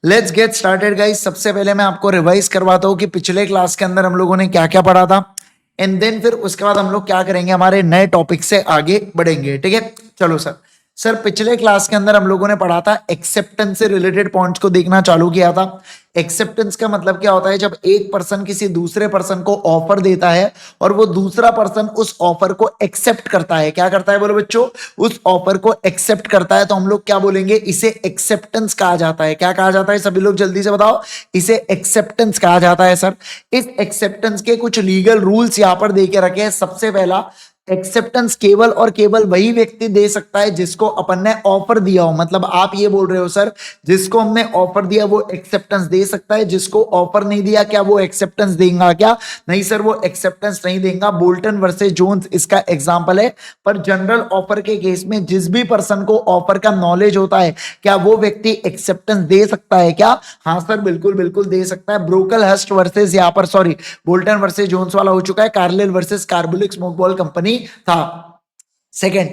Let's get started guys. सबसे पहले मैं आपको रिवाइज करवाता हूँ कि पिछले क्लास के अंदर हम लोगों ने क्या क्या पढ़ा था, एंड देन फिर उसके बाद हम लोग क्या करेंगे, हमारे नए टॉपिक से आगे बढ़ेंगे। ठीक है, चलो सर पिछले क्लास के अंदर हम लोगों ने पढ़ा था एक्सेप्टेंस से रिलेटेड पॉइंट्स को देखना चालू किया था। एक्सेप्टेंस का मतलब क्या होता है, जब एक पर्सन किसी दूसरे पर्सन को ऑफर देता है और वो दूसरा पर्सन उस ऑफर को एक्सेप्ट करता है। क्या करता है बोलो बच्चों, उस ऑफर को एक्सेप्ट करता है, तो हम लोग क्या बोलेंगे, इसे एक्सेप्टेंस कहा जाता है। क्या कहा जाता है, सभी लोग जल्दी से बताओ, इसे एक्सेप्टेंस कहा जाता है। सर इस एक्सेप्टेंस के कुछ लीगल रूल्स यहां पर दे के रखे हैं। सबसे पहला, एक्सेप्टेंस केवल और केवल वही व्यक्ति दे सकता है जिसको अपन ने ऑफर दिया हो। मतलब आप ये बोल रहे हो सर, जिसको हमने ऑफर दिया वो एक्सेप्टेंस दे सकता है, जिसको ऑफर नहीं दिया क्या वो एक्सेप्टेंस देगा क्या? नहीं सर, वो एक्सेप्टेंस नहीं देगा। बोल्टन वर्सेस जोन्स इसका एग्जांपल है। पर जनरल ऑफर के केस में जिस भी पर्सन को ऑफर का नॉलेज होता है, क्या वो व्यक्ति एक्सेप्टेंस दे सकता है क्या? हाँ सर, बिल्कुल बिल्कुल दे सकता है। ब्रोकल हस्ट वर्सेस, यहाँ पर सॉरी, बोल्टन वर्सेस जोन्स वाला हो चुका है, Carlill versus Carbolic Smoke Ball Company था। Second,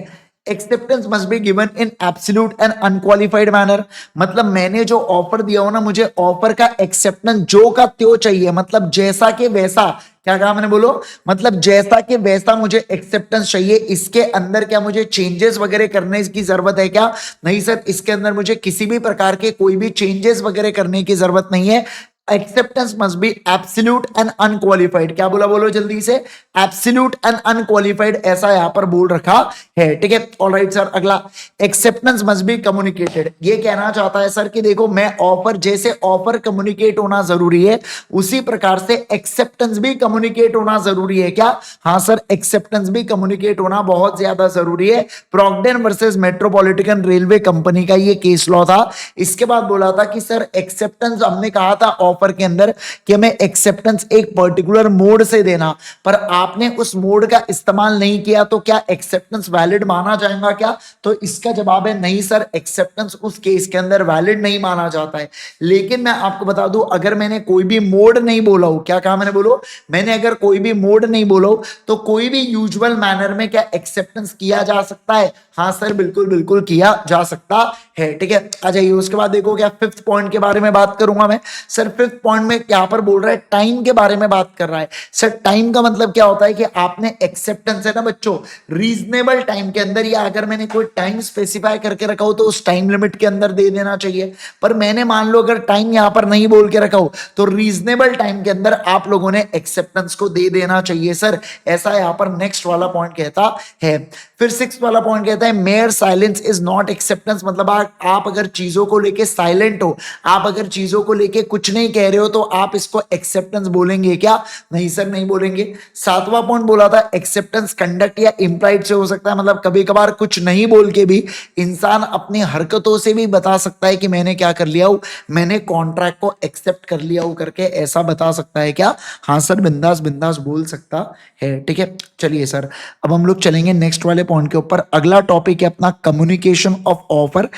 acceptance must be given in absolute and unqualified manner. मतलब मैंने जो ऑफर दिया हो ना, मुझे ऑफर का एक्सेप्टेंस जो का त्यो चाहिए, मतलब जैसा के वैसा। क्या कहा मैंने, बोलो, मतलब जैसा के वैसा मुझे एक्सेप्टेंस चाहिए। इसके अंदर क्या मुझे चेंजेस वगैरह करने की जरूरत है क्या? नहीं सर, इसके अंदर मुझे किसी भी प्रकार के कोई भी चेंजेस वगैरह करने की जरूरत नहीं है। Acceptance must B absolute and unqualified. क्या बोला, बोलो जल्दी से, एब्सोल्यूट एंड अनक्वालिफाइड, ऐसा यहां पर बोल रखा है। ठीक है, ऑलराइट सर। अगला, एक्सेप्टेंस मस्ट बी कम्युनिकेटेड। ये कहना चाहता है सर कि देखो, मैं ऑफर, जैसे ऑफर कम्युनिकेट होना जरूरी है उसी प्रकार से एक्सेप्टेंस भी कम्युनिकेट होना जरूरी है। क्या? हाँ सर, एक्सेप्टेंस भी कम्युनिकेट होना बहुत ज्यादा जरूरी है। प्रॉक्डेन वर्सेस मेट्रोपॉलिटन रेलवे कंपनी का ये केस लॉ था। इसके बाद बोला था कि सर एक्सेप्टेंस, हमने कहा था ऑफर के अंदर कि हमें एक्सेप्टेंस एक पर्टिकुलर मोड से देना, पर आपने उस मोड का इस्तेमाल नहीं किया, तो क्या एक्सेप्टेंस वैलिड माना जाएगा क्या? तो इसका जवाब है नहीं सर, एक्सेप्टेंस उस केस के अंदर वैलिड नहीं माना जाता है। लेकिन मैं आपको बता दूं, अगर मैंने कोई भी मोड नहीं बोला हो, क्या कहा मैंने, बोलो, मैंने अगर कोई भी मोड नहीं बोला हो, तो कोई भी यूजुअल मैनर में क्या एक्सेप्टेंस किया जा सकता है? हाँ सर, बिल्कुल बिल्कुल किया जा सकता है। ठीक है, आ जाइए। उसके बाद देखो, क्या फिफ्थ पॉइंट के बारे में बात करूंगा मैं। सर फिफ्थ पॉइंट में यहां पर बोल रहा है, टाइम के बारे में बात कर रहा है। सर टाइम का मतलब क्या होता है कि आपने एक्सेप्टेंस है ना बच्चों, रीजनेबल टाइम के अंदर, या अगर मैंने कोई टाइम स्पेसिफाई करके रखा हो तो उस टाइम लिमिट के अंदर दे देना चाहिए। पर मैंने मान लो अगर टाइम यहां पर नहीं बोल के रखा हो, तो रीजनेबल टाइम के अंदर आप लोगों ने एक्सेप्टेंस को दे देना चाहिए सर। ऐसा यहां पर नेक्स्ट वाला पॉइंट कहता है। फिर सिक्स वाला पॉइंट कहता है, mayor silence is not acceptance. मतलब आप अगर चीजों को लेके साइलेंट हो, आप अगर चीजों को लेके कुछ नहीं कह रहे हो, तो आप इसको एक्सेप्टेंस बोलेंगे क्या? नहीं सर, नहीं बोलेंगे। सातवां पॉइंट बोला था, एक्सेप्टेंस कंडक्ट या इंप्लाइड से हो सकता है। मतलब कभी कभार कुछ नहीं बोल के भी इंसान अपनी हरकतों से भी बता सकता है कि मैंने क्या कर लिया हूं, मैंने कॉन्ट्रैक्ट को एक्सेप्ट कर लिया हूं करके, ऐसा बता सकता है क्या? हाँ सर, बिंदास बिंदास बोल सकता है। ठीक है, चलिए सर, अब हम लोग चलेंगे नेक्स्ट वाले पॉइंट के ऊपर। अगला टॉपिक है अपना communication of offer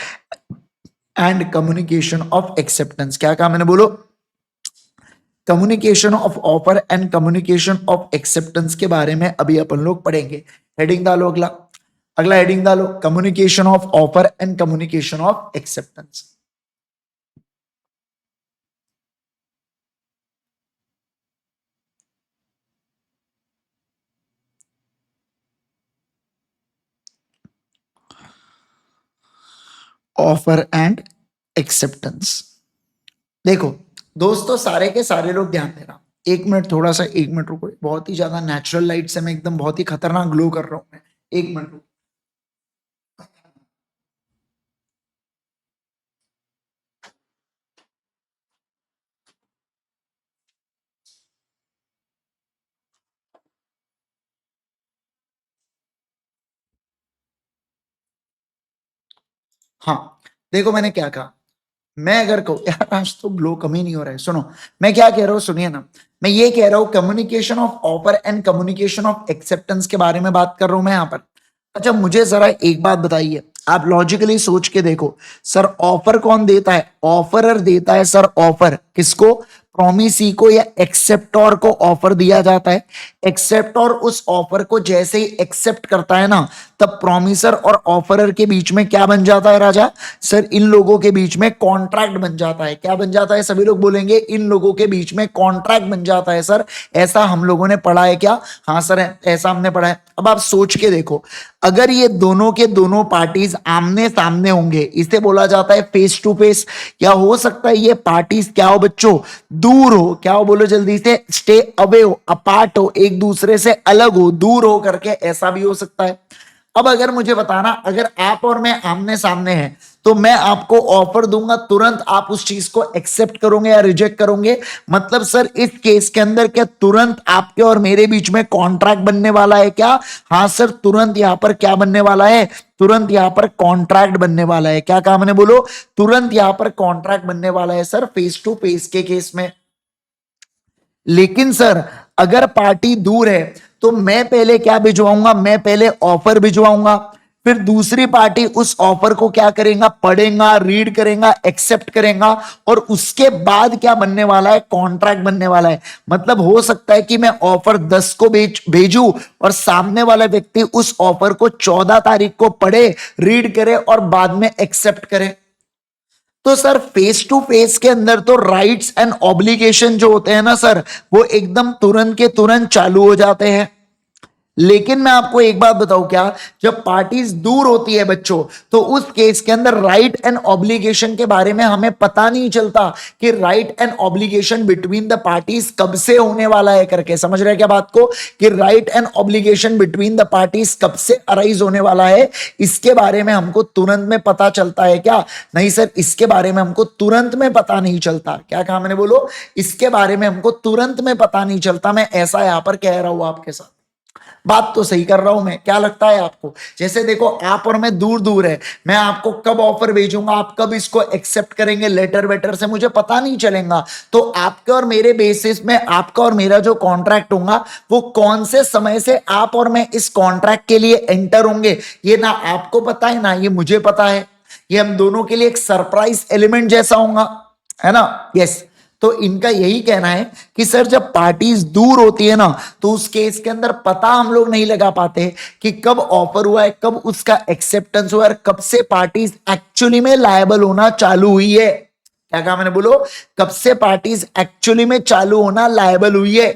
and communication of acceptance. क्या कहा मैंने, बोलो, communication of offer and communication of acceptance के बारे में अभी अपन लोग पढ़ेंगे। हेडिंग डालो, अगला अगला हेडिंग डालो, communication of offer and communication of acceptance. Offer and acceptance. देखो दोस्तों, सारे के सारे लोग ध्यान देना। एक मिनट, थोड़ा सा, एक मिनट रुको। बहुत ही ज्यादा नेचुरल लाइट से मैं एकदम बहुत ही खतरनाक ग्लो कर रहा हूं मैं। एक मिनट रुको। हाँ, देखो मैंने क्या कहा। मैं अगर कहूँ यार, आज तो ग्लो कम ही नहीं हो रहा है। सुनो मैं क्या कह रहा हूँ, सुनिए ना। मैं ये कह रहा हूँ, communication of offer and communication of acceptance के बारे में बात कर रहा हूं मैं यहाँ पर। अच्छा, मुझे जरा एक बात बताइए, आप लॉजिकली सोच के देखो। सर ऑफर कौन देता है? ऑफरर देता है सर ऑफर। किसको? प्रोमिसी को या एक्सेप्टोर को ऑफर दिया जाता है। एक्सेप्टोर उस ऑफर को जैसे ही एक्सेप्ट करता है ना, तब प्रोमिसर और ऑफरर के बीच में क्या बन जाता है राजा? सर इन लोगों के बीच में कॉन्ट्रैक्ट बन जाता है। क्या बन जाता है? सभी लोग बोलेंगे इन लोगों के बीच में कॉन्ट्रैक्ट बन जाता है। सर ऐसा हम लोगों ने पढ़ा है क्या? हाँ सर ऐसा हमने पढ़ा है। अब आप सोच के देखो, अगर ये दोनों के दोनों पार्टीज आमने सामने होंगे, इसे बोला जाता है फेस टू फेस। या हो सकता है ये पार्टीज क्या हो बच्चों? दूर हो। क्या हो? बोलो जल्दी से। स्टे अवे हो, अपार्ट हो, एक दूसरे से अलग हो, दूर हो करके, ऐसा भी हो सकता है। अब अगर मुझे बताना, अगर आप और मैं आमने सामने हैं तो मैं आपको ऑफर दूंगा, तुरंत आप उस चीज को एक्सेप्ट करोगे या रिजेक्ट करोगे? मतलब सर इस केस के अंदर क्या तुरंत आपके और मेरे बीच में कॉन्ट्रैक्ट बनने वाला है क्या? हाँ सर, तुरंत यहां पर क्या बनने वाला है? तुरंत यहां पर कॉन्ट्रैक्ट बनने वाला है। क्या कहा मैंने? बोलो। तुरंत यहां पर कॉन्ट्रैक्ट बनने वाला है सर फेस टू फेस के केस में। लेकिन सर अगर पार्टी दूर है तो मैं पहले क्या भिजवाऊंगा? मैं पहले ऑफर भिजवाऊंगा, फिर दूसरी पार्टी उस ऑफर को क्या करेगा? पढ़ेगा, रीड करेगा, एक्सेप्ट करेगा, और उसके बाद क्या बनने वाला है? कॉन्ट्रैक्ट बनने वाला है। मतलब हो सकता है कि मैं ऑफर 10 को भेजूं और सामने वाला व्यक्ति उस ऑफर को 14 तारीख को पढ़े, रीड करे और बाद में एक्सेप्ट करे। तो सर फेस टू फेस के अंदर तो राइट्स एंड ऑब्लिगेशन जो होते हैं ना सर, वो एकदम तुरंत के तुरंत चालू हो जाते हैं। लेकिन मैं आपको एक बात बताऊं क्या, जब पार्टीज दूर होती है बच्चों, तो उस केस के अंदर राइट एंड ऑब्लिगेशन के बारे में हमें पता नहीं चलता कि right and obligation between the parties कब से होने वाला है करके। समझ रहे हैं क्या बात को? कि right and obligation between the parties कब से अराइज होने वाला है, इसके बारे में हमको तुरंत में पता चलता है क्या? नहीं सर, इसके बारे में हमको तुरंत में पता नहीं चलता। क्या कहा मैंने? बोलो। इसके बारे में हमको तुरंत में पता नहीं चलता। मैं ऐसा यहां पर कह रहा हूं आपके साथ, बात तो सही कर रहा हूं मैं? क्या लगता है आपको? जैसे देखो, आप और मैं दूर दूर है, मैं आपको कब ऑफर भेजूंगा, आप कब इसको एक्सेप्ट करेंगे लेटर वेटर से, मुझे पता नहीं चलेगा। तो आपके और मेरे बेसिस में आपका और मेरा जो कॉन्ट्रैक्ट होगा, वो कौन से समय से आप और मैं इस कॉन्ट्रैक्ट के लिए एंटर होंगे, ये ना आपको पता है ना ये मुझे पता है। ये हम दोनों के लिए एक सरप्राइज एलिमेंट जैसा होगा, है ना? यस। तो इनका यही कहना है कि सर जब पार्टीज दूर होती है ना, तो उस केस के अंदर पता हम लोग नहीं लगा पाते कि कब ऑफर हुआ है, कब उसका एक्सेप्टेंस हुआ है, कब से पार्टीज एक्चुअली में लायबल होना चालू हुई है। क्या कहा मैंने? बोलो। कब से पार्टीज एक्चुअली में चालू होना लायबल हुई है।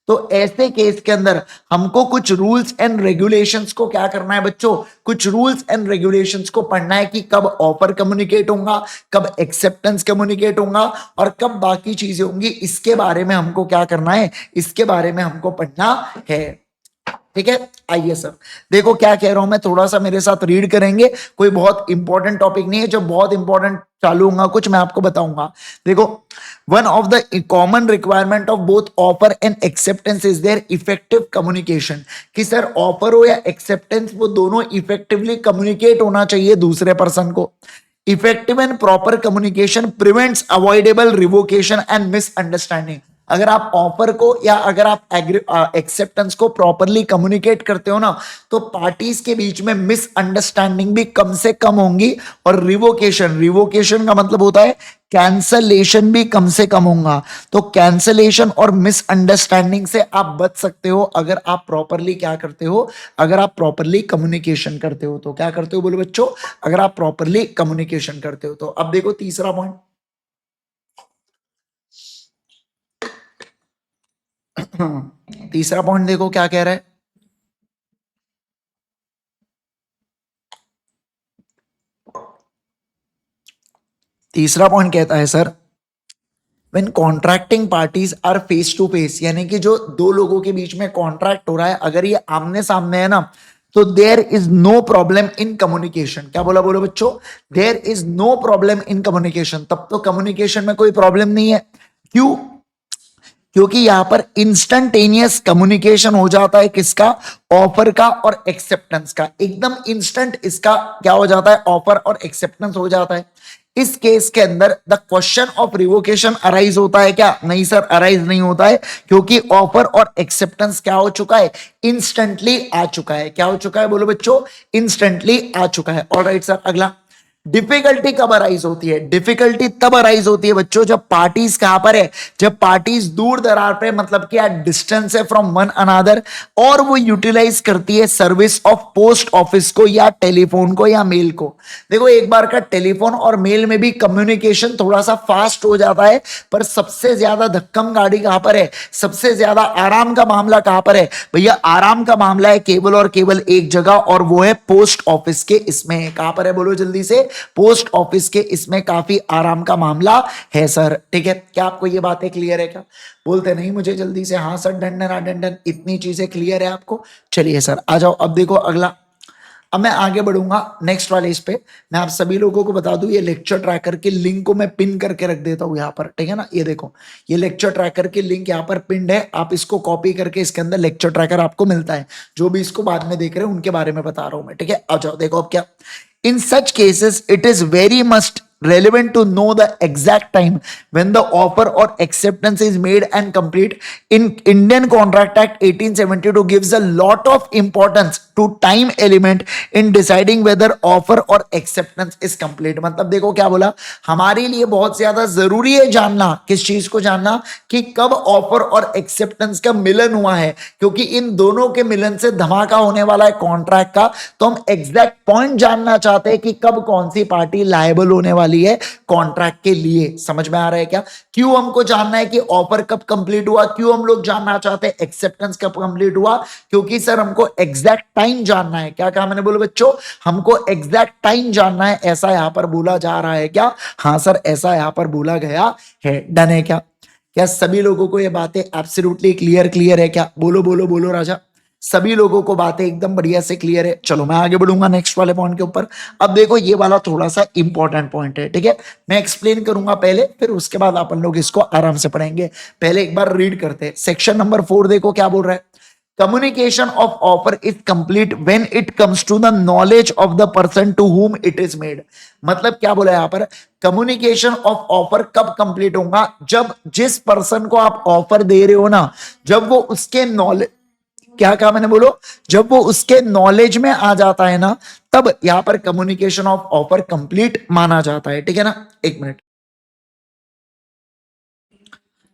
तो ऐसे केस के अंदर हमको कुछ रूल्स एंड रेगुलेशंस को क्या करना है बच्चों? कुछ रूल्स एंड रेगुलेशंस को पढ़ना है कि कब ऑफर कम्युनिकेट होगा, कब एक्सेप्टेंस कम्युनिकेट होगा, और कब बाकी चीजें होंगी। इसके बारे में हमको क्या करना है? इसके बारे में हमको पढ़ना है। ठीक है, आइए सर देखो क्या कह रहा हूं मैं, थोड़ा सा मेरे साथ रीड करेंगे। कोई बहुत इंपॉर्टेंट टॉपिक नहीं है, जब बहुत इंपॉर्टेंट चालू होगा कुछ मैं आपको बताऊंगा। देखो, one of the common requirement of both offer and acceptance is there effective communication. कि सर ऑफर हो या एक्सेप्टेंस, वो दोनों इफेक्टिवली कम्युनिकेट होना चाहिए दूसरे पर्सन को। Effective and proper communication prevents avoidable revocation and misunderstanding. अगर आप ऑफर को या अगर आप एक्सेप्टेंस को प्रॉपरली कम्युनिकेट करते हो ना, तो पार्टीज के बीच में मिसअंडरस्टैंडिंग भी कम से कम होंगी, और रिवोकेशन, रिवोकेशन का मतलब होता है कैंसलेशन, भी कम से कम होगा। तो कैंसलेशन और मिसअंडरस्टैंडिंग से आप बच सकते हो अगर आप प्रॉपरली क्या करते हो? अगर आप प्रॉपरली कम्युनिकेशन करते हो। तो क्या करते हो बोलो बच्चों? अगर आप प्रॉपरली कम्युनिकेशन करते हो तो। अब देखो तीसरा पॉइंट, तीसरा पॉइंट देखो क्या कह रहा है। तीसरा पॉइंट कहता है sir, when contracting parties are face to face, यानी कि जो दो लोगों के बीच में कॉन्ट्रैक्ट हो रहा है, अगर ये आमने सामने है ना, तो there is no problem in communication. क्या बोला? बोलो बच्चों। There is no problem in communication. तब तो कम्युनिकेशन में कोई प्रॉब्लम नहीं है। क्यों? क्योंकि यहां पर इंस्टंटेनियस कम्युनिकेशन हो जाता है। किसका? ऑफर का और एक्सेप्टेंस का। एकदम इंस्टेंट इसका क्या हो जाता है? ऑफर और एक्सेप्टेंस हो जाता है। इस केस के अंदर the question of revocation arise होता है क्या? नहीं सर, अराइज नहीं होता है, क्योंकि ऑफर और एक्सेप्टेंस क्या हो चुका है? इंस्टेंटली आ चुका है। क्या हो चुका है बोलो बच्चों? इंस्टेंटली आ चुका है। ऑलराइट सर, अगला, डिफिकल्टी कब अराइज होती है? डिफिकल्टी तब अराइज होती है बच्चों जब पार्टीज कहां पर है, जब पार्टीज दूर दरार पे, मतलब कि डिस्टेंस है फ्रॉम वन अनादर, और वो यूटिलाइज करती है सर्विस ऑफ पोस्ट ऑफिस को या टेलीफोन को या मेल को। देखो एक बार का टेलीफोन और मेल में भी कम्युनिकेशन थोड़ा सा फास्ट हो जाता है, पर सबसे ज्यादा धक्कम गाड़ी कहां पर है, सबसे ज्यादा आराम का मामला कहां पर है भैया? आराम का मामला है केवल और केवल एक जगह, और वो है पोस्ट ऑफिस के इसमें। कहां पर है बोलो जल्दी से? पोस्ट ऑफिस के इसमें काफी आराम का मामला है सर। ठीक है, क्या आपको ये बातें क्लियर है? क्या बोलते नहीं मुझे जल्दी से? हाँ सर, डंडन डंडन, इतनी चीजें क्लियर है आपको? चलिए सर आ जाओ, अब देखो अगला। अब मैं आगे बढ़ूंगा नेक्स्ट वाले इस पे। मैं आप सभी लोगों को बता दूं, ये लेक्चर ट्रैकर के लिंक को मैं पिन करके रख देता हूं यहाँ पर, ठीक है ना? ये देखो, ये लेक्चर ट्रैकर के लिंक यहाँ पर पिंड है, आप इसको कॉपी करके इसके अंदर लेक्चर ट्रैकर आपको मिलता है। जो भी इसको बाद में देख रहे हैं उनके बारे में बता रहा हूं मैं, ठीक है? आ जाओ, देखो अब क्या। In such cases, it is very much relevant to know the exact time when the offer or acceptance is made and complete. In Indian Contract Act 1872 gives a lot of importance to time element in deciding whether offer or acceptance is complete. मतलब देखो क्या बोला, हमारे लिए बहुत ज्यादा जरूरी है जानना, किस चीज को जानना, कि कब ऑफर और एक्सेप्टेंस का मिलन हुआ है, क्योंकि इन दोनों के मिलन से धमाका होने वाला है कॉन्ट्रैक्ट का। तो हम एग्जैक्ट पॉइंट जानना चाहते हैं कि कब कौन सी पार्टी लायबल होने वाली है कॉन्ट्रैक्ट के लिए। समझ में आ रहा है क्या? क्यों हमको जानना है कि ऑफर कब कंप्लीट हुआ, क्यों हम लोग जानना चाहते हैं एक्सेप्टेंस कब कंप्लीट हुआ? क्योंकि सर हमको एग्जैक्ट टाइम जानना है। क्या कहा मैंने बोलो बच्चों? हमको एग्जैक्ट टाइम जानना है, ऐसा यहां पर बोला जा रहा है क्या? हाँ सर, ऐसा यहां पर बोला गया है। डन है क्या? क्या सभी लोगों को ये बातें एब्सोल्युटली क्लियर है क्या? बोलो बोलो बोलो राजा, सभी लोगों को बातें एकदम बढ़िया से क्लियर है? चलो मैं आगे बढ़ूंगा नेक्स्ट वाले पॉइंट के ऊपर। अब देखो ये वाला थोड़ा सा इंपॉर्टेंट पॉइंट है, ठीक है? मैं एक्सप्लेन करूंगा पहले, फिर उसके बाद अपन लोग इसको आराम से पढ़ेंगे। पहले एक बार रीड करते हैं सेक्शन नंबर 4। देखो क्या बोल रहा है। Communication of offer is complete when it comes to the knowledge of the person to whom it is made. मतलब क्या बोला यहां पर? कम्युनिकेशन ऑफ ऑफर कब कंप्लीट होगा? जब जिस पर्सन को आप ऑफर दे रहे हो ना, जब वो उसके नॉलेज, क्या कहा मैंने बोलो? जब वो उसके नॉलेज में आ जाता है ना, तब यहां पर कम्युनिकेशन ऑफ ऑफर कंप्लीट माना जाता है। ठीक है ना? एक मिनट,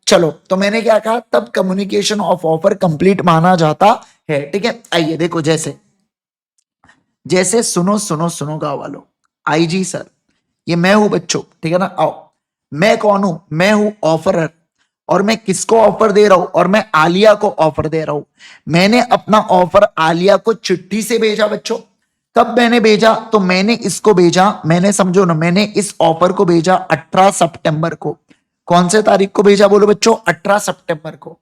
चलो तो मैंने क्या कहा, तब कम्युनिकेशन ऑफ ऑफर कंप्लीट माना जाता है। ठीक है, आइए देखो, जैसे जैसे सुनो सुनो सुनो गाँव वालों, आई जी सर, ये मैं हूं बच्चों, ठीक है ना? आओ, मैं कौन हूं? मैं हूं ऑफरर, और मैं किसको ऑफर दे रहा हूं? और मैं आलिया को ऑफर दे रहा हूं। मैंने अपना ऑफर आलिया को चिट्ठी से भेजा बच्चों। कब मैंने भेजा? तो मैंने इसको भेजा, मैंने समझो ना, मैंने इस ऑफर को भेजा 18 सितंबर को। कौन से तारीख को भेजा बोलो बच्चों? 18 सितंबर को।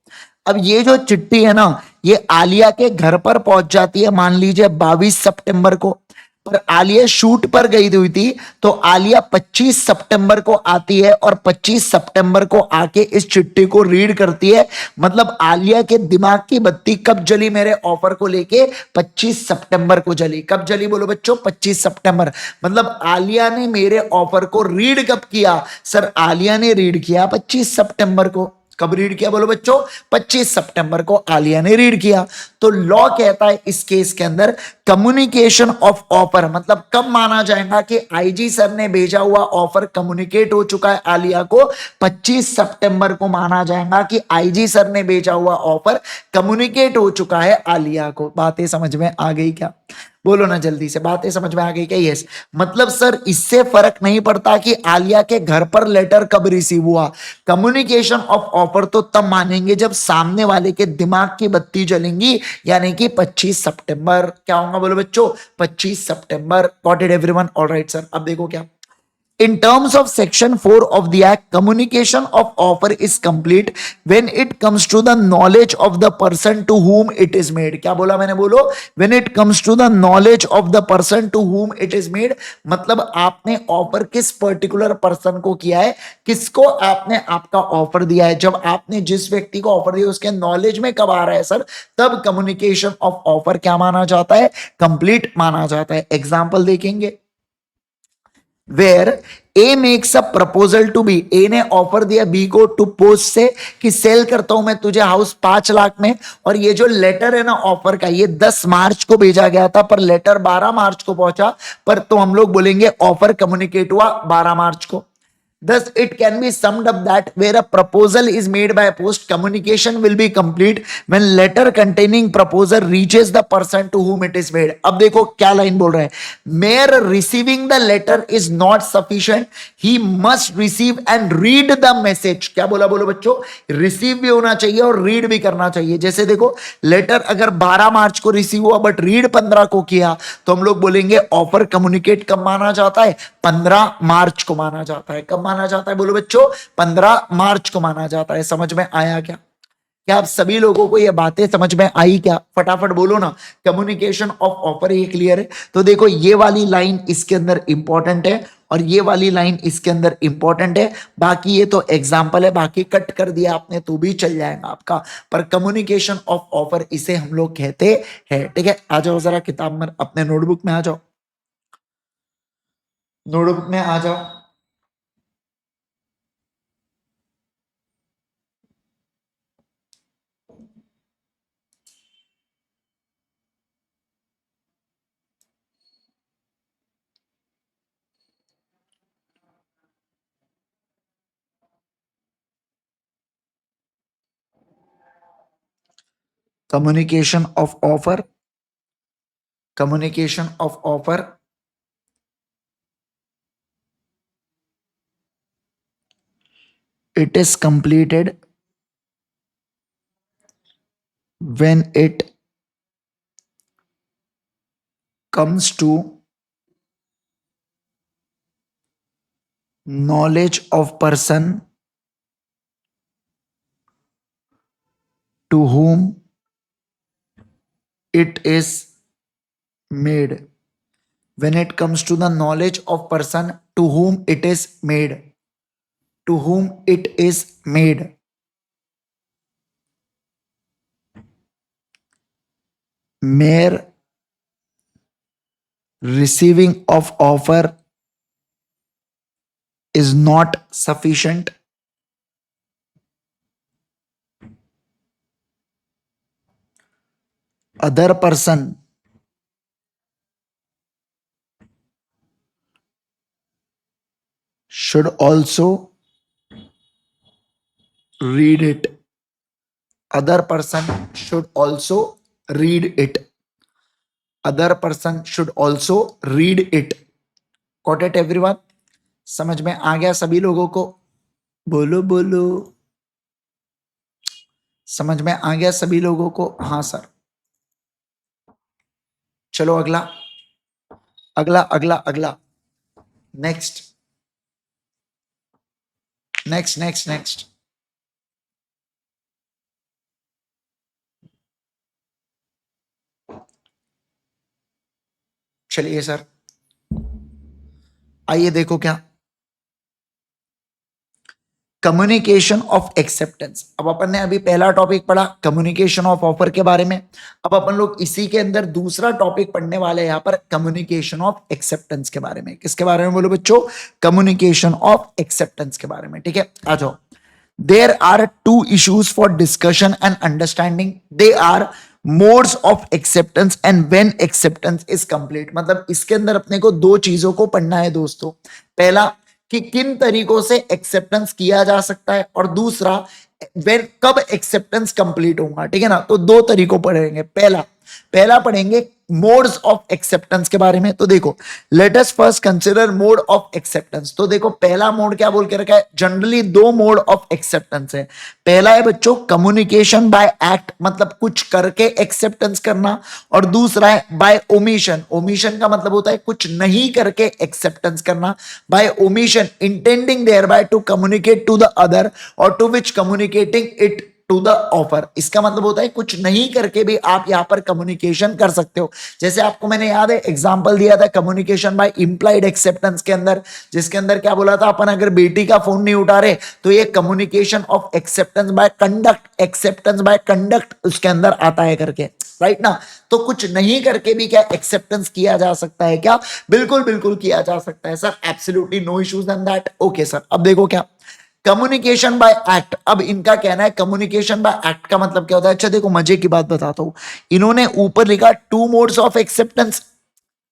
अब ये जो चिट्ठी है ना, ये आलिया के घर पर पहुंच जाती है मान लीजिए 22 सितंबर को, पर आलिया शूट पर गई हुई थी, तो आलिया 25 सितंबर को आती है और 25 सितंबर को आके इस चिट्ठी को रीड करती है। मतलब आलिया के दिमाग की बत्ती कब जली मेरे ऑफर को लेके? 25 सितंबर को जली। कब जली बोलो बच्चों? 25 सितंबर। मतलब आलिया ने मेरे ऑफर को रीड कब किया? सर आलिया ने रीड किया 25 सितंबर को। कब रीड किया बोलो बच्चों? 25 सितंबर को आलिया ने रीड किया। तो लॉ कहता है इस केस के अंदर कम्युनिकेशन ऑफ ऑफर, मतलब कब माना जाएगा कि आईजी सर ने भेजा हुआ ऑफर कम्युनिकेट हो चुका है आलिया को? 25 सितंबर को माना जाएगा कि आईजी सर ने भेजा हुआ ऑफर कम्युनिकेट हो चुका है आलिया को। बातें समझ में आ गई क्या? बोलो ना जल्दी से, बातें समझ में आ गई क्या? यस। मतलब सर इससे फर्क नहीं पड़ता कि आलिया के घर पर लेटर कब रिसीव हुआ, कम्युनिकेशन ऑफ ऑफर तो तब मानेंगे जब सामने वाले के दिमाग की बत्ती जलेंगी, यानी कि 25 सितंबर। क्या होगा बोलो बच्चों? 25 सितंबर। Got it everyone? Alright sir. अब देखो क्या, in terms of section 4 of the act, communication of offer is complete when it comes to the knowledge of the person to whom it is made. क्या बोला मैंने? बोलो, when it comes to the knowledge of the person to whom it is made, मतलब आपने offer किस particular person को किया है, किसको आपने आपका ऑफर दिया है। जब आपने जिस व्यक्ति को ऑफर दिया उसके नॉलेज में कब आ रहा है सर, तब कम्युनिकेशन ऑफ ऑफर क्या माना जाता है? कंप्लीट माना जाता है। एग्जाम्पल देखेंगे, where A makes a proposal to B, A ने ऑफर दिया बी को टू पोस्ट से कि सेल करता हूं मैं तुझे हाउस 5 लाख में, और ये जो लेटर है ना ऑफर का, ये 10 मार्च को भेजा गया था पर लेटर 12 मार्च को पहुंचा, पर तो हम लोग बोलेंगे ऑफर कम्युनिकेट हुआ 12 मार्च को। Thus, it can be summed up that where a proposal is made by post, communication will be complete when letter containing proposal reaches the person to whom it is made. अब देखो क्या line बोल रहा है, mere receiving the letter is not sufficient, he must receive and read the message. क्या बोला बोलो बच्चों, रिसीव भी होना चाहिए और रीड भी करना चाहिए। जैसे देखो लेटर अगर 12 मार्च को रिसीव हुआ बट रीड 15 को किया, तो हम लोग बोलेंगे ऑफर कम्युनिकेट कब माना जाता है, 15 मार्च को माना जाता है। कब माना जाता है बोलो बच्चों, 15 मार्च को माना जाता है। समझ में आया क्या? क्या आप सभी लोगों को ये बातें समझ में आई क्या? फटाफट बोलो ना, कम्युनिकेशन ऑफ ऑफर ये क्लियर है? तो देखो ये वाली लाइन इसके अंदर इंपॉर्टेंट है और ये वाली लाइन इसके अंदर इंपॉर्टेंट है। बाकी ये तो एग्जाम्पल है, बाकी कट कर दिया आपने तो भी चल जाएगा आपका, पर कम्युनिकेशन ऑफ ऑफर इसे हम लोग कहते हैं। ठीक है, आ जाओ जरा किताब में, अपने नोटबुक में आ जाओ, नोटबुक में आ जाओ। communication of offer, communication of offer, it is completed when it comes to knowledge of person to whom it is made. When it comes to the knowledge of person to whom it is made, to whom it is made. Mere receiving of offer is not sufficient. Other person should also read it. Other person should also read it. Other person should also read it. Got it everyone? समझ में आ गया सभी लोगों को? बोलो बोलो, समझ में आ गया सभी लोगों को? हाँ सर। चलो अगला अगला अगला अगला, नेक्स्ट नेक्स्ट नेक्स्ट नेक्स्ट। चलिए सर, आइए देखो क्या, कम्युनिकेशन ऑफ एक्सेप्टेंस। अब अपन ने अभी पहला टॉपिक पढ़ा कम्युनिकेशन ऑफ ऑफर के बारे में, अब अपन लोग इसी के अंदर दूसरा टॉपिक पढ़ने वाले हैं यहाँ पर, कम्युनिकेशन ऑफ एक्सेप्टेंस के बारे में। किसके बारे में बोलो बच्चों? कम्युनिकेशन ऑफ एक्सेप्टेंस के बारे में। ठीक है, आ जाओ। There are two issues for discussion and understanding, they are modes of acceptance and when acceptance is complete. मतलब इसके अंदर अपने को दो चीजों को पढ़ना है दोस्तों। पहला कि किन तरीकों से एक्सेप्टेंस किया जा सकता है, और दूसरा वेन कब एक्सेप्टेंस कंप्लीट होगा। ठीक है ना, तो दो तरीकों पढ़ेंगे। पहला पढ़ेंगे मोड्स ऑफ एक्सेप्टेंस के बारे में। तो देखो let us first consider mode of acceptance. तो देखो पहला मोड क्या बोल के रखा है, जनरली दो मोड ऑफ एक्सेप्टेंस है। पहला है बच्चों कम्युनिकेशन बाय एक्ट, मतलब कुछ करके एक्सेप्टेंस करना, और दूसरा है बाय ओमिशन। ओमिशन का मतलब होता है कुछ नहीं करके एक्सेप्टेंस करना। By omission intending thereby to communicate to the other or to which communicating it to the offer. इसका मतलब होता है कुछ नहीं करके भी आप यहां पर कम्युनिकेशन कर सकते हो। जैसे आपको मैंने याद है एग्जांपल दिया था कम्युनिकेशन बाय इंप्लाइड एक्सेप्टेंस के अंदर, जिसके अंदर क्या बोला था अपन, अगर बेटी का फोन नहीं उठा रहे तो ये communication of acceptance by conduct, acceptance by conduct उसके अंदर आता है करके। राइट ना। तो कुछ नहीं करके भी क्या एक्सेप्टेंस किया जा सकता है क्या? बिल्कुल बिल्कुल किया जा सकता है sir, absolutely no issues and that. Okay sir, अब देखो क्या कम्युनिकेशन बाय एक्ट। अब इनका कहना है कम्युनिकेशन बाय एक्ट का मतलब क्या होता है। अच्छा देखो मजे की बात बताता हूं, इन्होंने ऊपर लिखा two modes of acceptance,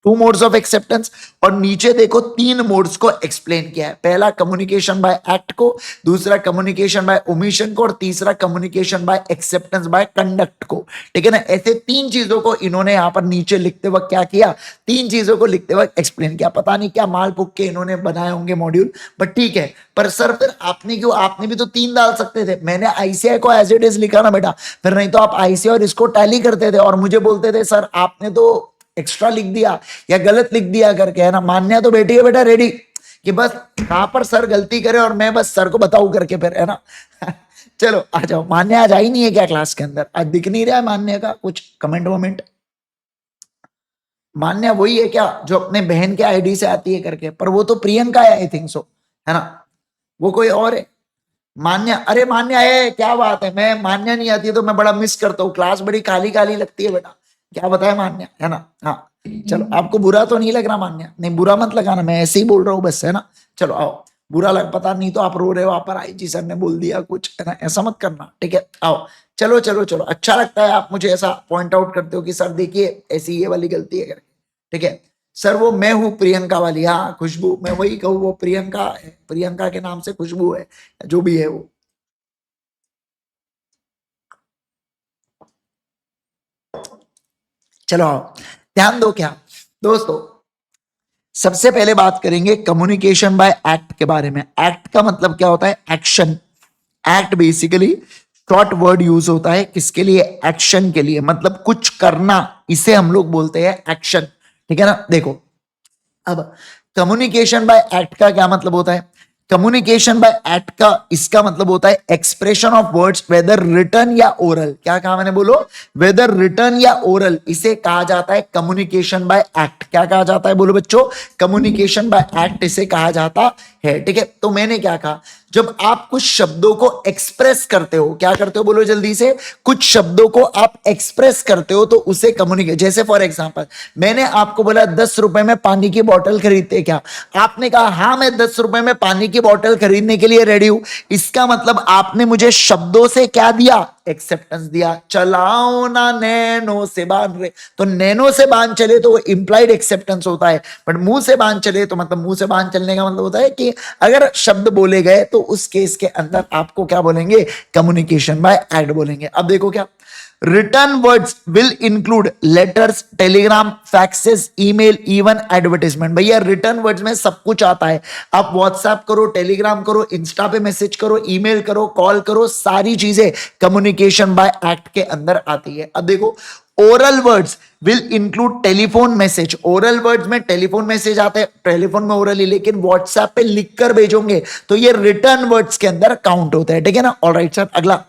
two modes of acceptance, और नीचे देखो तीन मोड्स को एक्सप्लेन किया है। पहला कम्युनिकेशन बाय एक्ट को, दूसरा कम्युनिकेशन बाय ओमिशन को, और तीसरा communication bye acceptance by conduct को। ठीक है ना, ऐसे तीन चीजों को इन्होंने यहां पर नीचे लिखते वक्त क्या किया, तीन चीजों को लिखते वक्त एक्सप्लेन किया। पता नहीं क्या माल पुक के इन्होंने बनाए होंगे मॉड्यूल, बट ठीक है। पर सर फिर आपने क्यों, आपने भी तो तीन डाल सकते थे। मैंने आईसीआई को एज इट इज लिखा ना बेटा, फिर नहीं तो आप आईसीआई और इसको टैली करते थे और मुझे बोलते थे सर आपने तो एक्स्ट्रा लिख दिया या गलत लिख दिया करके, है ना। मान्या तो बेटी है बेटा रेडी कि बस कहां पर सर गलती करे और मैं बस सर को बताऊं करके, फिर है ना। चलो आ जाओ, मान्या आज आई नहीं है क्या क्लास के अंदर? आज दिख नहीं रहा है मान्या का कुछ कमेंट वमेंट? मान्या वही है क्या जो अपने बहन के आईडी से आती है करके? पर वो तो प्रियंका है आई थिंक सो, है ना। वो कोई और है मान्या? अरे मान्या है, क्या बात है। मैं मान्या नहीं आती है तो मैं बड़ा मिस करता हूँ, क्लास बड़ी खाली खाली लगती है बेटा। क्या बताए मान्या, है ना। हाँ चलो, आपको बुरा तो नहीं लग रहा मान्या? नहीं बुरा मत लगाना, मैं ऐसे ही बोल रहा हूँ बस, है ना। चलो आओ, बुरा लग पता नहीं तो आप रो रहे हो, आप पर आई जी सर ने बोल दिया कुछ, है ना, ऐसा मत करना, ठीक है। आओ चलो चलो चलो, अच्छा लगता है आप मुझे ऐसा पॉइंट आउट करते हो कि सर देखिए ऐसी ये वाली गलती है करके, ठीक है। सर वो मैं हूँ प्रियंका वाली, हाँ खुशबू, मैं वही कहूँ वो प्रियंका है, प्रियंका के नाम से खुशबू है, जो भी है वो। चलो आओ, ध्यान दो क्या दोस्तों, सबसे पहले बात करेंगे कम्युनिकेशन बाय एक्ट के बारे में। एक्ट का मतलब क्या होता है? Action. Act basically short word use होता है किसके लिए? एक्शन के लिए, मतलब कुछ करना, इसे हम लोग बोलते हैं एक्शन, ठीक है ना। देखो अब कम्युनिकेशन बाय एक्ट का क्या मतलब होता है? कम्युनिकेशन बाय एक्ट का इसका मतलब होता है expression of words whether written या ओरल। क्या कहा मैंने, बोलो? वेदर रिटर्न या ओरल, इसे कहा जाता है कम्युनिकेशन बाय एक्ट। क्या कहा जाता है बोलो बच्चों? कम्युनिकेशन बाय एक्ट इसे कहा जाता है, ठीक है। तो मैंने क्या कहा, जब आप कुछ शब्दों को एक्सप्रेस करते हो, क्या करते हो बोलो जल्दी से, कुछ शब्दों को आप एक्सप्रेस करते हो तो उसे कम्युनिकेट। जैसे फॉर एग्जांपल मैंने आपको बोला 10 रुपए में पानी की बोतल खरीदते क्या? आपने कहा हाँ मैं 10 रुपए में पानी की बोतल खरीदने के लिए रेडी हूं। इसका मतलब आपने मुझे शब्दों से क्या दिया? एक्सेप्टेंस दिया। चलाओ ना नैनो से बांध रहे, तो नैनो से बांध चले तो वो इंप्लाइड एक्सेप्टेंस होता है, बट मुंह से बांध चले तो मतलब मुंह से बांध चलने का मतलब होता है कि अगर शब्द बोले गए तो उस केस के अंदर आपको क्या बोलेंगे? कम्युनिकेशन बाय एक्ट बोलेंगे। अब देखो क्या, written words will include letters, Telegram, faxes, email, even advertisement. भैया रिटर्न वर्ड्स में सब कुछ आता है। आप व्हाट्सएप करो, टेलीग्राम करो, इंस्टा पे मैसेज करो, ईमेल करो, कॉल करो, सारी चीजें कम्युनिकेशन बाय एक्ट के अंदर आती है। अब देखो oral words will include telephone message. Oral words में टेलीफोन मैसेज आते हैं, टेलीफोन में ओरल ही, लेकिन व्हाट्सएप पे लिखकर भेजोगे तो ये रिटर्न वर्ड्स के अंदर काउंट होता है, ठीक है ना। ऑलराइट सर, अगला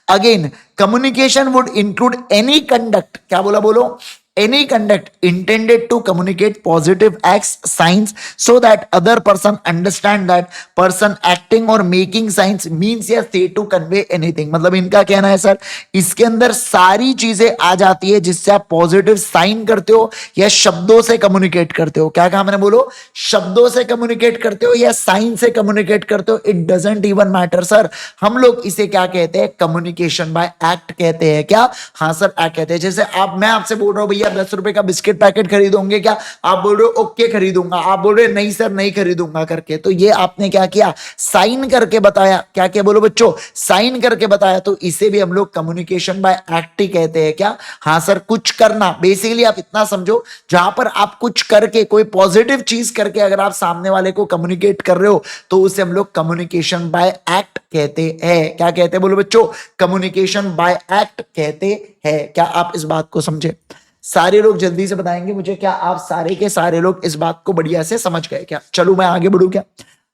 again communication would include any conduct. क्या बोला बोलो? any conduct intended to communicate positive acts, signs, so that other person understand that person acting or making signs means या say to convey anything। मतलब इनका कहना है sir इसके अंदर सारी चीजें आ जाती है जिससे आप पॉजिटिव साइन करते हो या शब्दों से कम्युनिकेट करते हो। क्या कहा मैंने, बोलो? शब्दों से कम्युनिकेट करते हो या साइन से कम्युनिकेट करते हो, it doesn't even matter sir. हम लोग इसे क्या कहते हैं? कम्युनिकेशन बाय एक्ट कहते हैं। क्या? हाँ सर एक्ट कहते हैं। जैसे आप, मैं आपसे बोल रहा हूं भैया 10 रुपए का बिस्किट पैकेट खरीदोगे क्या? आप बोल रहे हो ओके खरीदूंगा, आप बोल रहे नहीं सर नहीं खरीदूंगा करके, तो ये आपने क्या किया? साइन करके बताया। क्या क्या बोलो बच्चों? साइन करके बताया, तो इसे भी हम लोग कम्युनिकेशन बाय एक्ट ही कहते हैं। क्या? हाँ सर, कुछ करना। बेसिकली आप इतना समझो, जहां पर आप कुछ करके, कोई पॉजिटिव चीज करके अगर आप सामने वाले को कम्युनिकेट कर रहे हो तो उसे हम लोग कम्युनिकेशन बाय एक्ट कहते हैं। क्या कहते हैं बोलो बच्चों? कम्युनिकेशन बाय एक्ट कहते हैं। क्या आप इस बात को समझे? सारे लोग जल्दी से बताएंगे मुझे, क्या आप सारे के सारे लोग इस बात को बढ़िया से समझ गए क्या? चलो मैं आगे बढ़ू क्या?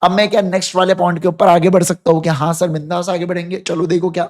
अब मैं क्या नेक्स्ट वाले पॉइंट के ऊपर आगे बढ़ सकता हूं क्या? हाँ सर बिंदास आगे बढ़ेंगे। चलो देखो क्या,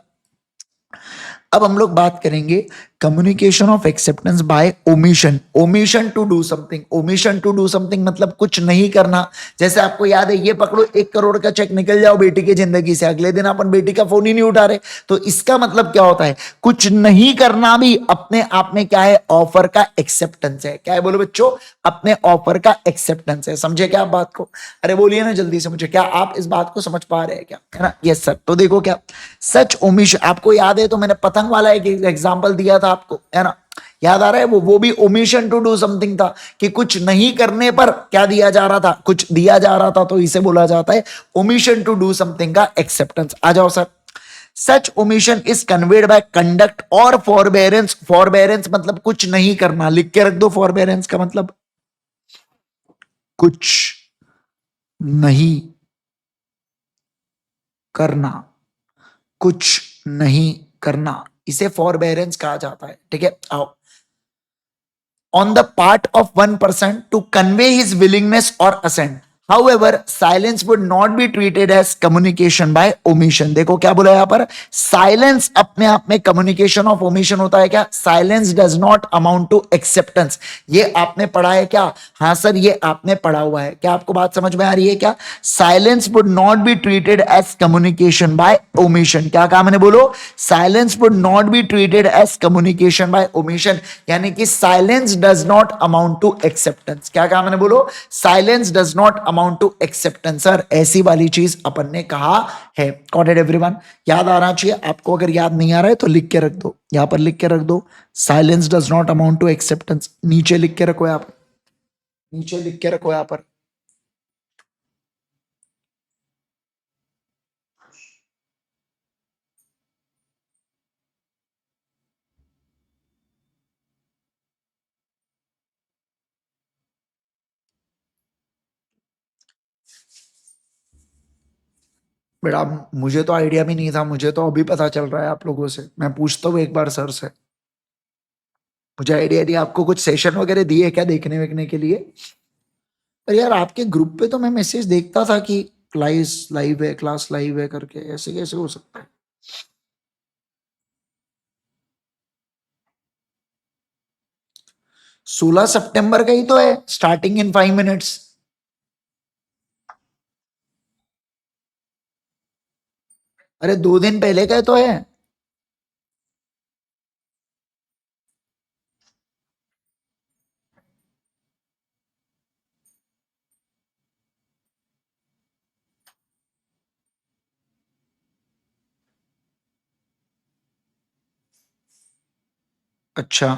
अब हम लोग बात करेंगे communication of acceptance by omission, omission to do something, omission to do something मतलब कुछ नहीं करना। जैसे आपको याद है, ये पकड़ो 1 करोड़ का चेक निकल जाओ बेटी की जिंदगी से, अगले दिन अपन बेटी का फोन ही नहीं उठा रहे, तो इसका मतलब क्या होता है, कुछ नहीं करना भी अपने आप में क्या है, ऑफर का एक्सेप्टेंस है। क्या है बोलो बच्चों, अपने ऑफर का एक्सेप्टेंस है। समझे क्या आप बात को? अरे बोलिए ना जल्दी से मुझे, क्या आप इस बात को समझ पा रहे हैं क्या, है ना? Yes sir. तो देखो क्या सच ओमिशन, आपको याद है तो मैंने पतंग वाला एक एग्जांपल दिया था आपको, है ना? याद आ रहा है? वो भी ओमिशन टू डू समथिंग था, कि कुछ नहीं करने पर क्या दिया जा रहा था, कुछ दिया जा रहा था, तो इसे बोला जाता है ओमिशन टू डू समथिंग का एक्सेप्टेंस। आ जाओ sir. Such omission is conveyed bye conduct और फॉरबेरेंस, फॉरबेरेंस मतलब कुछ नहीं करना, लिख के रख दो फॉरबेरेंस का मतलब कुछ नहीं करना, कुछ नहीं करना, इसे फॉरबेरेंस कहा जाता है। ठीक है, आओ। On the part of one person to convey his willingness or assent. However, silence would not be treated as communication by omission. देखो क्या बोला यहां पर, साइलेंस अपने आप में कम्युनिकेशन ऑफ ओमिशन होता है क्या? Silence does not amount to acceptance. ये आपने पढ़ा है क्या? हाँ सर, ये आपने पढ़ा हुआ है। क्या आपको बात समझ में आ रही है क्या? Silence would not be treated as communication by omission. क्या कहा मैंने, बोलो? Silence would not be treated as communication by omission, यानी कि silence does not amount to acceptance. क्या कहा मैंने, बोलो? Silence does not amount to acceptance. Sir ऐसी वाली चीज अपन ने कहा है। Got it everyone? याद आना चाहिए आपको, अगर याद नहीं आ रहा है तो लिख के रख दो, यहां पर लिख के रख दो, silence does not amount to acceptance. नीचे लिख के रखो, यहां पर नीचे लिख के रखो, यहां पर। बेटा मुझे तो आइडिया भी नहीं था, मुझे तो अभी पता चल रहा है आप लोगों से। मैं पूछता हूँ एक बार सर से, मुझे आइडिया नहीं। आपको कुछ सेशन वगैरह दिए क्या देखने वेखने के लिए? पर यार आपके ग्रुप पे तो मैं मैसेज देखता था कि क्लास लाइव है, क्लास लाइव है करके, ऐसे कैसे हो सकता है? 16 सितंबर का ही तो है, स्टार्टिंग इन 5 मिनट्स। अरे 2 दिन पहले का तो है। अच्छा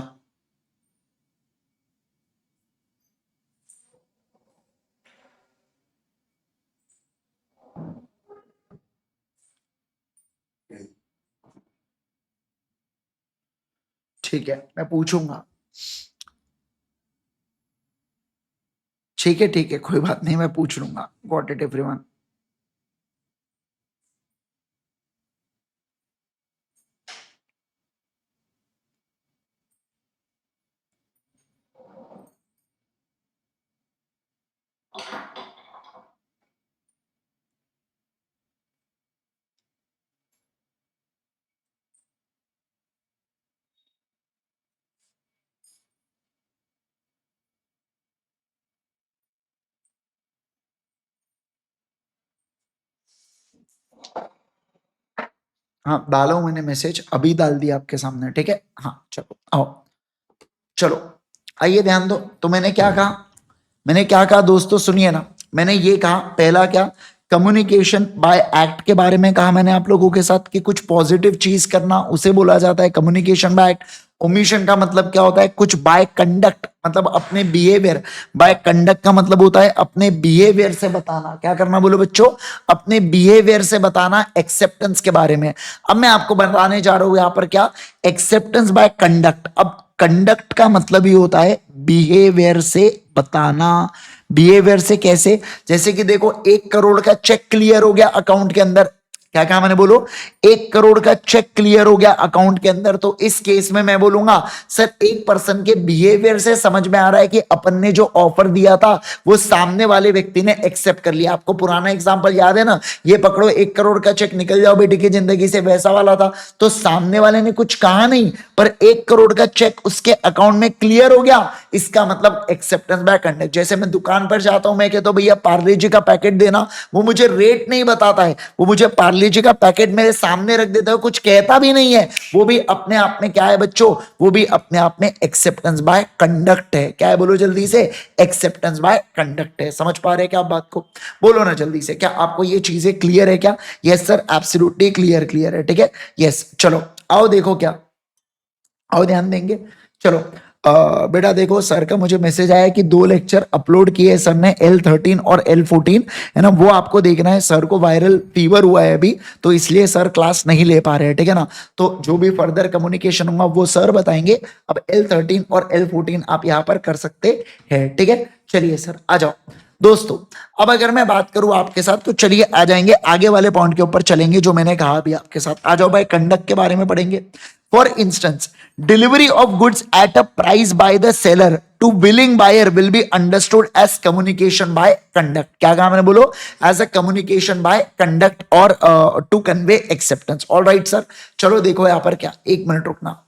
ठीक है, मैं पूछूंगा। ठीक है, कोई बात नहीं, मैं पूछ लूंगा। Got it everyone? हाँ डाला हूं मैंने मैसेज, अभी डाल दिया आपके सामने। ठीक है, हाँ चलो आओ। चलो आइए ध्यान दो। तो मैंने क्या कहा, मैंने क्या कहा दोस्तों, सुनिए ना। मैंने ये कहा, पहला क्या, कम्युनिकेशन बाय एक्ट के बारे में कहा मैंने आप लोगों के साथ, कि कुछ पॉजिटिव चीज करना उसे बोला जाता है कम्युनिकेशन बाय एक्ट। ओमिशन का मतलब क्या होता है, कुछ बाय कंडक्ट मतलब अपने बिहेवियर, बाय कंडक्ट का मतलब होता है अपने बिहेवियर से बताना। क्या करना बोलो बच्चों, अपने बिहेवियर से बताना एक्सेप्टेंस के बारे में। अब मैं आपको बताने जा रहा हूं यहां पर क्या, एक्सेप्टेंस बाय कंडक्ट। अब कंडक्ट का मतलब ही होता है बिहेवियर से बताना। बिहेवियर से कैसे, जैसे कि देखो 1 करोड़ का चेक क्लियर हो गया अकाउंट के अंदर, क्या कहा मैंने, बोलो 1 करोड़ का चेक क्लियर हो गया अकाउंट के अंदर। तो इस केस में मैं बोलूंगा सर एक पर्सन के बिहेवियर से समझ में आ रहा है कि अपन ने जो ऑफर दिया था वो सामने वाले व्यक्ति ने एक्सेप्ट कर लिया। आपको पुराना एग्जांपल याद है ना, ये पकड़ो 1 करोड़ का चेक निकल जाओ बेटी की जिंदगी से, वैसा वाला था। तो सामने वाले ने कुछ कहा नहीं पर 1 करोड़ का चेक उसके अकाउंट में क्लियर हो गया, इसका मतलब एक्सेप्टेंस बाय कंडक्ट। जैसे मैं दुकान पर जाता हूं, मैं कहता हूं भैया पार्ले जी का पैकेट देना, वो मुझे रेट नहीं बताता है, वो मुझे पार्ले जी का पैकेट मेरे सामने रख देता है, कुछ कहता भी नहीं है, वो भी अपने आप में क्या है बच्चों, वो भी अपने आप में एक्सेप्टेंस बाय कंडक्ट है। क्या है बोलो जल्दी से, एक्सेप्टेंस बाय कंडक्ट है। समझ पा रहे हैं क्या आप बात को, बोलो ना जल्दी से, क्या आपको ये चीजें क्लियर है क्या? Yes sir absolutely clear, clear है, ठीक है। यस चलो आओ देखो, क्या आओ ध्यान देंगे। चलो बेटा देखो सर का मुझे मैसेज आया कि 2 लेक्चर अपलोड किए सर ने, L13 और L14 है ना, वो आपको देखना है। सर को वायरल फीवर हुआ है अभी, तो इसलिए सर क्लास नहीं ले पा रहे हैं, ठीक है ना। तो जो भी फर्दर कम्युनिकेशन होगा वो सर बताएंगे। अब L13 और L14 आप यहाँ पर कर सकते हैं, ठीक है। चलिए सर आ जाओ दोस्तों। अब अगर मैं बात करूं आपके साथ तो चलिए आ जाएंगे आगे वाले पॉइंट के ऊपर चलेंगे जो मैंने कहा अभी आपके साथ। आ जाओ भाई, कंडक्ट के बारे में पढ़ेंगे। For instance delivery of goods at a price by the seller to willing buyer will be understood as communication by conduct. क्या कहा मैंने, बोलो as a communication by conduct or to convey acceptance. All right sir, चलो देखो यहां पर क्या, 1 minute रुकना।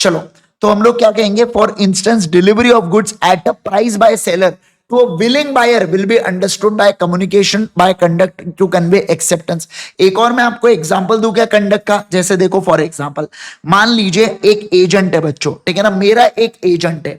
चलो तो हम लोग क्या कहेंगे, for instance delivery of goods at a price by seller to a willing buyer will be understood by communication by conduct to convey acceptance. एक और मैं आपको एग्जांपल दूं क्या कंडक्ट का, जैसे देखो फॉर एग्जांपल मान लीजिए एक एजेंट है बच्चों, ठीक है ना, मेरा एक एजेंट है।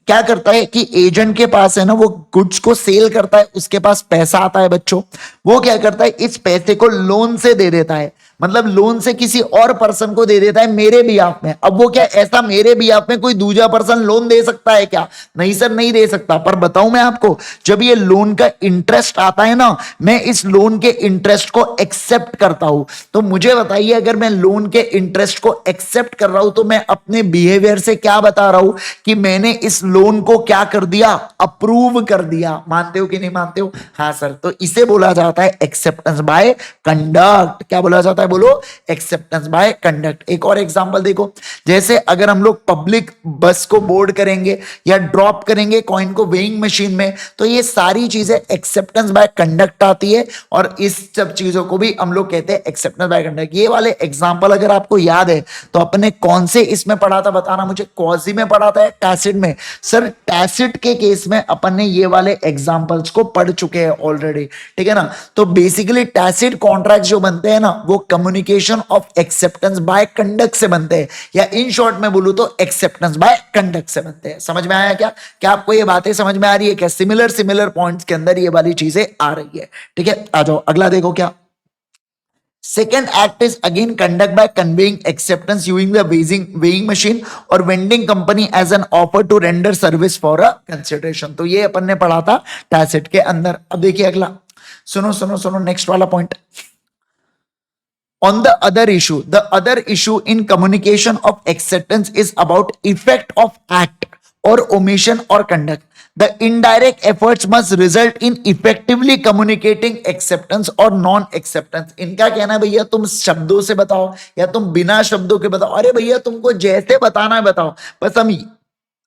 क्या करता है कि एजेंट के पास है ना, वो गुड्स को सेल करता है, उसके पास पैसा आता है बच्चों, वो क्या करता है इस पैसे को लोन से दे देता है, मतलब लोन से किसी और पर्सन को दे देता है मेरे बिहाफ में। अब वो क्या ऐसा मेरे बिहाफ में कोई दूसरा पर्सन लोन दे सकता है क्या? नहीं सर नहीं दे सकता। पर बताऊं मैं आपको, जब ये लोन का इंटरेस्ट आता है ना, मैं इस लोन के इंटरेस्ट को एक्सेप्ट करता हूं। तो मुझे बताइए अगर मैं लोन के इंटरेस्ट को एक्सेप्ट कर रहा हूं तो मैं अपने बिहेवियर से क्या बता रहा हूं कि मैंने इस लोन को क्या कर दिया, अप्रूव कर दिया। मानते हो कि नहीं मानते हो? हाँ सर, तो इसे बोला जाता है एक्सेप्टेंस बाय कंडक्ट। क्या बोला जाता है बोलो, एक्सेप्टेंस बाय कंडक्ट। एक और एग्जांपल देखो, जैसे अगर हम लोग पब्लिक बस को बोर्ड करेंगे या ड्रॉप करेंगे कॉइन को वेइंग मशीन में, तो ये सारी चीजें एक्सेप्टेंस बाय कंडक्ट आती है, और इस सब चीजों को भी हम लोग कहते हैं एक्सेप्टेंस बाय कंडक्ट। ये वाले एग्जांपल अगर आपको याद है तो अपने कौन से इसमें पढ़ा था बताना मुझे, क्वाजी में पढ़ा था, टैसिट में? सर टैसिट के केस में अपन ने ये वाले एग्जांपल्स को पढ़ चुके हैं ऑलरेडी, ठीक है ना। तो बेसिकली टैसिट कॉन्ट्रैक्ट जो बनते हैं ना, वो communication of acceptance by conduct से बनते हैं, या इन शॉर्ट में बोलूं तो एक्सेप्टेंस बाय कंडक्ट से बनते हैं। समझ में आया क्या? क्या आपको ये बातें समझ में आ रही है क्या? सिमिलर सिमिलर पॉइंट्स के अंदर ये वाली चीजें आ रही है, ठीक है। आ जाओ अगला देखो, क्या Second act is again conduct by conveying acceptance using the weighing machine or vending company as an offer to render service for a consideration। तो ये अपन ने पढ़ा था टैसिट के अंदर। अब देखिए अगला, सुनो सुनो सुनो, नेक्स्ट वाला point. On the other issue in communication of acceptance is about effect of act or omission or conduct. The indirect efforts must result in effectively communicating acceptance or non-acceptance। इनका कहना है भैया तुम शब्दों से बताओ या तुम बिना शब्दों के बताओ। अरे भैया तुमको जैसे बताना है बताओ, बस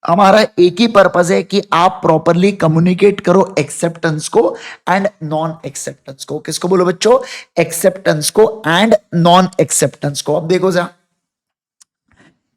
हमारा एक ही पर्पस है कि आप प्रॉपरली कम्युनिकेट करो एक्सेप्टेंस को एंड नॉन एक्सेप्टेंस को। किसको बोलो बच्चों? एक्सेप्टेंस को एंड नॉन एक्सेप्टेंस को। अब देखो जरा,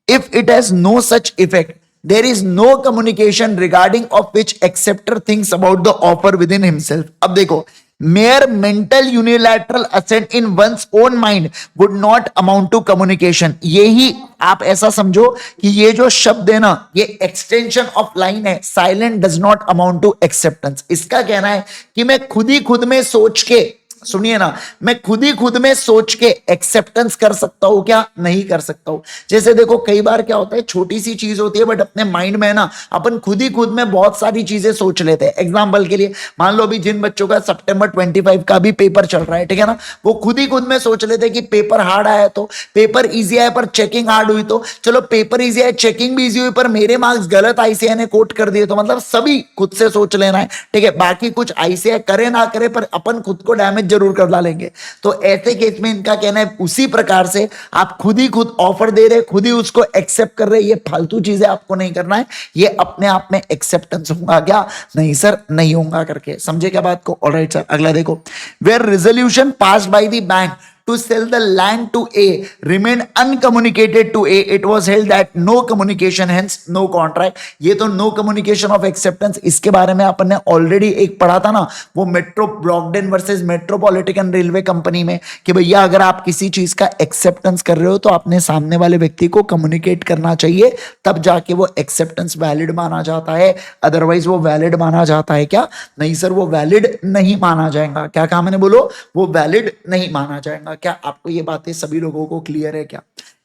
if it has no such effect there is no communication regarding of which acceptor thinks about the offer within himself। अब देखो, mere mental unilateral assent in one's own mind would not amount to communication। यही आप ऐसा समझो कि ये जो शब्द है ना, ये एक्सटेंशन ऑफ लाइन है, silent does not amount to acceptance. इसका कहना है कि मैं खुद ही खुद में सोच के सुनिए ना, मैं खुद ही खुद में सोच के एक्सेप्टेंस कर सकता हूं क्या? नहीं कर सकता हूं। जैसे देखो कई बार क्या होता है, छोटी सी चीज होती है बट अपने माइंड में ना अपन खुद ही खुद में बहुत सारी चीजें सोच लेते हैं। एग्जांपल के लिए मान लो अभी जिन बच्चों का सितंबर 25 का भी पेपर चल रहा है, ठीक है ना, वो खुद ही खुद में सोच लेते हैं कि पेपर हार्ड आया तो, पेपर इजी आया पर चेकिंग हार्ड हुई तो, चलो पेपर इजी आया चेकिंग भी इजी हुई पर मेरे मार्क्स गलत आईसीआई ने कोट कर दिए तो, मतलब सभी खुद से सोच लेना है, ठीक है। बाकी कुछ आईसीआई करे ना करे पर अपन खुद को डैमेज जरूर कर डालेंगे। तो ऐसे केस में इनका कहना है उसी प्रकार से आप खुद ही खुद ऑफर दे रहे, खुद ही उसको एक्सेप्ट कर रहे, ये फालतू चीजें आपको नहीं करना है, ये अपने आप में एक्सेप्टेंस होगा क्या? नहीं सर, नहीं होगा करके, समझे क्या बात को? ऑलराइट सर, अगला देखो, where resolution passed by the bank to sell the land to A remained uncommunicated to A, it was held that no communication, hence no contract। ये तो no communication of acceptance, इसके बारे में अपन ने already एक पढ़ा था ना, वो metro Brogden versus Metropolitan Railway Company में, कि भैया अगर आप किसी चीज का एक्सेप्टेंस कर रहे हो तो अपने सामने वाले व्यक्ति को कम्युनिकेट करना चाहिए, तब जाके वो एक्सेप्टेंस वैलिड माना जाता है, अदरवाइज वो वैलिड माना जाता है क्या? नहीं सर, वो वैलिड नहीं माना जाएगा। क्या कहा मैंने? बोलो, वो वैलिड नहीं माना जाएगा। क्या आपको ये बातें सभी लोगों को क्लियर है क्या?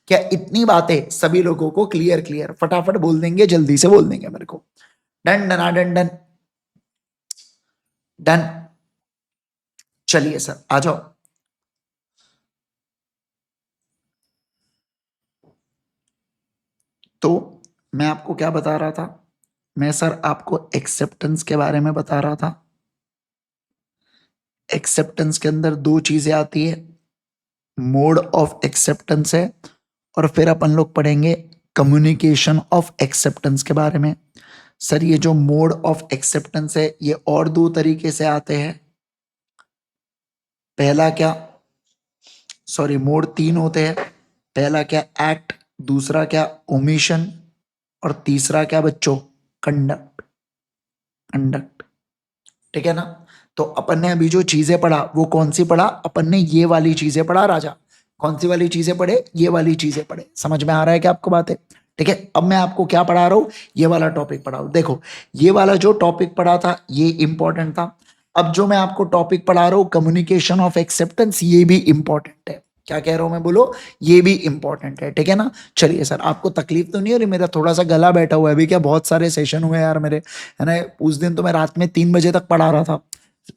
क्या इतनी बातें सभी लोगों को क्लियर? फटाफट बोल देंगे, जल्दी से बोल देंगे मेरे को। Done done done done done. चलिए सर आ जाओ। तो मैं आपको क्या बता रहा था? मैं सर आपको एक्सेप्टेंस के बारे में बता रहा था। एक्सेप्टेंस के अंदर दो चीजें आती है, मोड ऑफ एक्सेप्टेंस है, और फिर अपन लोग पढ़ेंगे कम्युनिकेशन ऑफ एक्सेप्टेंस के बारे में। सर ये जो मोड ऑफ एक्सेप्टेंस है ये और दो तरीके से आते हैं। पहला क्या, सॉरी मोड तीन होते हैं। पहला क्या, एक्ट, दूसरा क्या ओमिशन, और तीसरा क्या बच्चों, कंडक्ट। कंडक्ट, ठीक है ना। तो अपन ने अभी जो चीजें पढ़ा वो कौन सी पढ़ा? अपन ने ये वाली चीजें पढ़ा राजा। कौन सी वाली चीजें पढ़े? ये वाली चीजें पढ़े। समझ में आ रहा है क्या आपको बातें? ठीक है, अब मैं आपको क्या पढ़ा रहा हूं, ये वाला टॉपिक पढ़ा हूं। देखो ये वाला जो टॉपिक पढ़ा था ये इंपॉर्टेंट था। अब जो मैं आपको टॉपिक पढ़ा रहा हूं कम्युनिकेशन ऑफ एक्सेप्टेंस, ये भी इंपॉर्टेंट है। क्या कह रहा हूं मैं? बोलो, ये भी इंपॉर्टेंट है, ठीक है ना। चलिए सर, आपको तकलीफ तो नहीं हो रही? मेरा थोड़ा सा गला बैठा हुआ है अभी, क्या बहुत सारे सेशन हुए यार मेरे, है ना। उस दिन तो मैं रात में 3 बजे तक पढ़ा रहा था,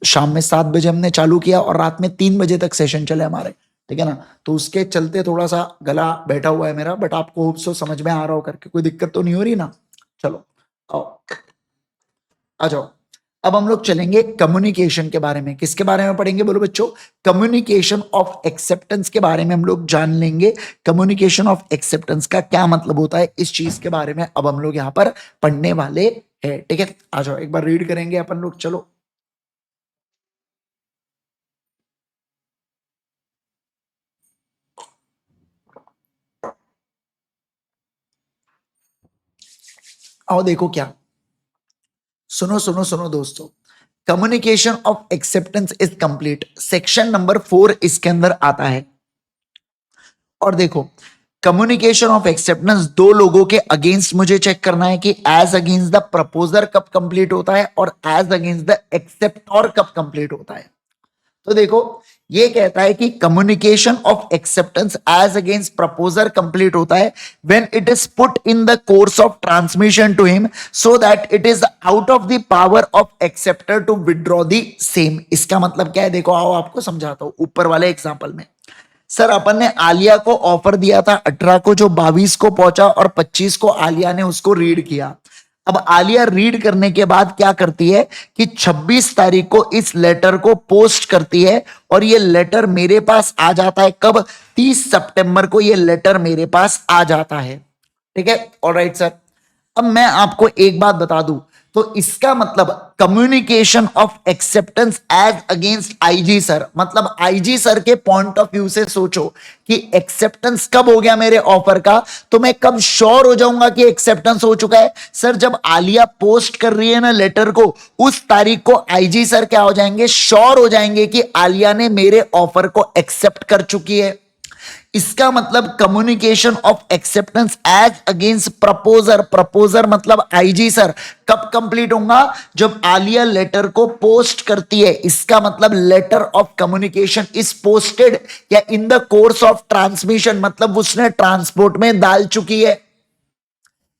शाम में 7 बजे हमने चालू किया और रात में 3 बजे तक सेशन चले हमारे, ठीक है ना। तो उसके चलते थोड़ा सा गला बैठा हुआ है मेरा, बट आपको होप सो समझ में आ रहा हो करके, कोई दिक्कत तो नहीं हो रही ना? चलो आओ, आ जाओ। अब हम लोग चलेंगे कम्युनिकेशन के बारे में। किसके बारे में पढ़ेंगे? बोलो बच्चों, कम्युनिकेशन ऑफ एक्सेप्टेंस के बारे में हम लोग जान लेंगे। कम्युनिकेशन ऑफ एक्सेप्टेंस का क्या मतलब होता है, इस चीज के बारे में अब हम लोग यहाँ पर पढ़ने वाले हैं, ठीक है। आ जाओ, एक बार रीड करेंगे अपन लोग, चलो। आओ देखो क्या, सुनो सुनो सुनो दोस्तों, communication of acceptance is complete, section number 4 इसके अंदर आता है। और देखो, कम्युनिकेशन ऑफ एक्सेप्टेंस दो लोगों के अगेंस्ट मुझे चेक करना है कि एज अगेंस्ट द प्रपोजर कब कंप्लीट होता है और एज अगेंस्ट द एक्सेप्टर कब कंप्लीट होता है। तो देखो ये कहता है कि communication of acceptance as against proposer complete होता है when it is put in the course of transmission to him so that it is out of the power of acceptor to withdraw the same. इसका मतलब क्या है? देखो आओ आपको समझाता हूं ऊपर वाले एग्जांपल में। सर अपन ने आलिया को ऑफर दिया था 18 को, जो 22 को पहुंचा और 25 को आलिया ने उसको रीड किया। अब आलिया रीड करने के बाद क्या करती है कि 26 तारीख को इस लेटर को पोस्ट करती है और ये लेटर मेरे पास आ जाता है कब? 30 सितंबर को ये लेटर मेरे पास आ जाता है, ठीक है। ऑलराइट सर, अब मैं आपको एक बात बता दूं, तो इसका मतलब communication of acceptance as against IG sir, मतलब आईजी सर के पॉइंट ऑफ व्यू से सोचो कि एक्सेप्टेंस कब हो गया मेरे ऑफर का, तो मैं कब श्योर हो जाऊंगा कि एक्सेप्टेंस हो चुका है? सर जब आलिया पोस्ट कर रही है ना लेटर को, उस तारीख को आईजी सर क्या हो जाएंगे? श्योर हो जाएंगे कि आलिया ने मेरे ऑफर को एक्सेप्ट कर चुकी है। इसका मतलब communication of acceptance as against proposer, proposer मतलब आईजी सर, कब कंप्लीट होगा? जब आलिया लेटर को पोस्ट करती है। इसका मतलब letter of communication is posted या in the course of transmission, मतलब उसने ट्रांसपोर्ट में डाल चुकी है।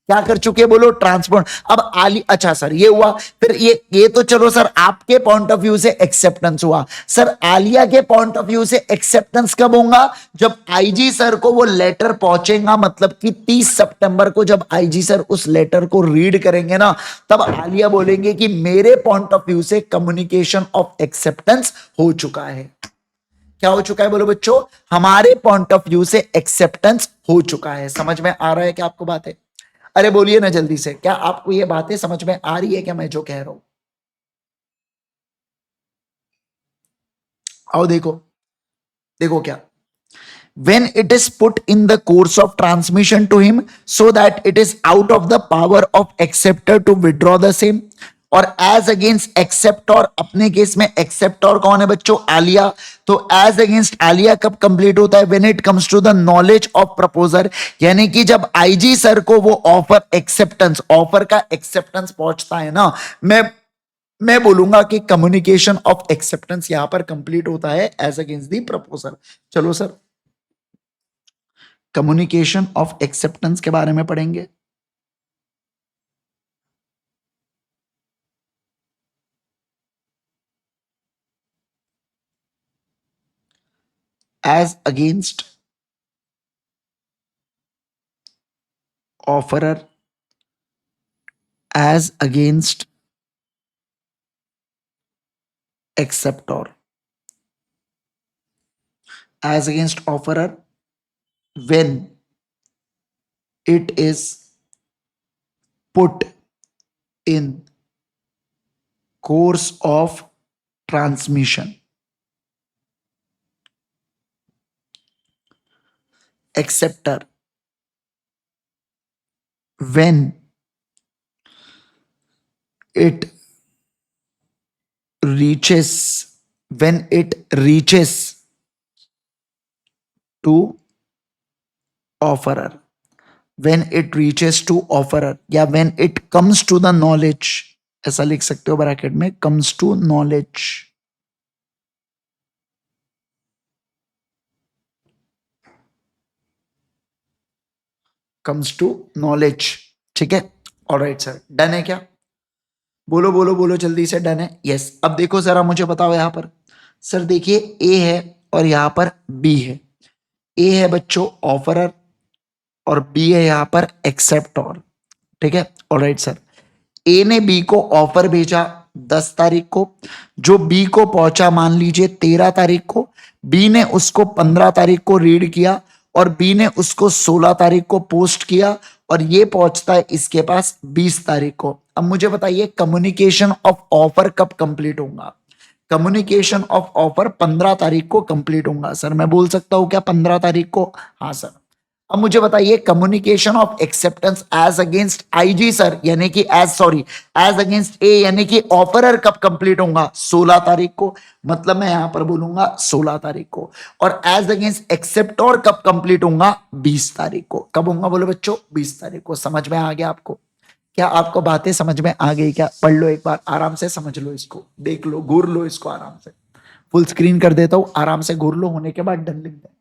क्या कर चुके हैं बोलो? ट्रांसपोर्ट। अब आली, अच्छा सर ये हुआ, फिर ये तो चलो सर आपके पॉइंट ऑफ व्यू से एक्सेप्टेंस हुआ। सर आलिया के पॉइंट ऑफ व्यू से एक्सेप्टेंस कब होगा? जब आईजी सर को वो लेटर पहुंचेगा, मतलब कि 30 सितंबर को जब आईजी सर उस लेटर को रीड करेंगे ना, तब आलिया बोलेंगे कि मेरे पॉइंट ऑफ व्यू से कम्युनिकेशन ऑफ एक्सेप्टेंस हो चुका है। क्या हो चुका है बोलो बच्चों? हमारे पॉइंट ऑफ व्यू से एक्सेप्टेंस हो चुका है। समझ में आ रहा है क्या आपको बात है? अरे बोलिए ना जल्दी से, क्या आपको ये बातें समझ में आ रही है क्या मैं जो कह रहा हूं? आओ देखो, देखो क्या, when it is put in the course of transmission to him so that it is out of the power of acceptor to withdraw the same, और एज अगेंस्ट एक्सेप्टर, अपने केस में एक्सेप्टर कौन है बच्चों? आलिया। तो एज अगेंस्ट आलिया कब complete होता है? When it comes to the knowledge of proposer, यानी कि जब आईजी सर को वो ऑफर एक्सेप्टेंस, ऑफर का एक्सेप्टेंस पहुंचता है ना, मैं बोलूंगा कि कम्युनिकेशन ऑफ एक्सेप्टेंस यहां पर कंप्लीट होता है एज अगेंस्ट दी प्रपोजल। चलो सर कम्युनिकेशन ऑफ एक्सेप्टेंस के बारे में पढ़ेंगे। As against offeror, as against acceptor, as against offeror when it is put in course of transmission, acceptor when it reaches, when it reaches to offerer, when it reaches to offerer, या when it comes to the knowledge, ऐसा लिख सकते हो bracket में, comes to knowledge, comes to knowledge। ठीक है, alright sir, done है क्या? बोलो बोलो बोलो जल्दी से, डन है? यस। अब देखो जरा मुझे बताओ यहां पर, सर देखिए ए है और यहां पर बी है। ए है बच्चों ऑफरर और बी है यहां पर एक्सेप्टर। ठीक है, ऑलराइट सर। ए ने बी को ऑफर भेजा 10 तारीख को, जो बी को पहुंचा मान लीजिए 13 तारीख को, बी ने उसको 15 तारीख को रीड किया और बी ने उसको 16 तारीख को पोस्ट किया और ये पहुंचता है इसके पास 20 तारीख को। अब मुझे बताइए कम्युनिकेशन ऑफ ऑफर कब कंप्लीट होगा? कम्युनिकेशन ऑफ ऑफर 15 तारीख को कंप्लीट होगा। सर मैं बोल सकता हूं क्या 15 तारीख को? हाँ सर। अब मुझे बताइए communication of acceptance as against IG sir, यानी कि as sorry as against A, यानी कि ऑफरर कब कंप्लीट होगा? 16 तारीख को, मतलब मैं यहां पर बोलूंगा 16 तारीख को। और एज अगेंस्ट एक्सेप्टर कब कंप्लीट होगा? 20 तारीख को। कब होगा बोलो बच्चों? 20 तारीख को। समझ में आ गया आपको? क्या आपको बातें समझ में आ गई क्या? पढ़ लो एक बार आराम से, समझ लो इसको, देख लो, घूर लो इसको आराम से। फुल स्क्रीन कर देता हूं, आराम से घूर लो, होने के बाद डन लिख दे।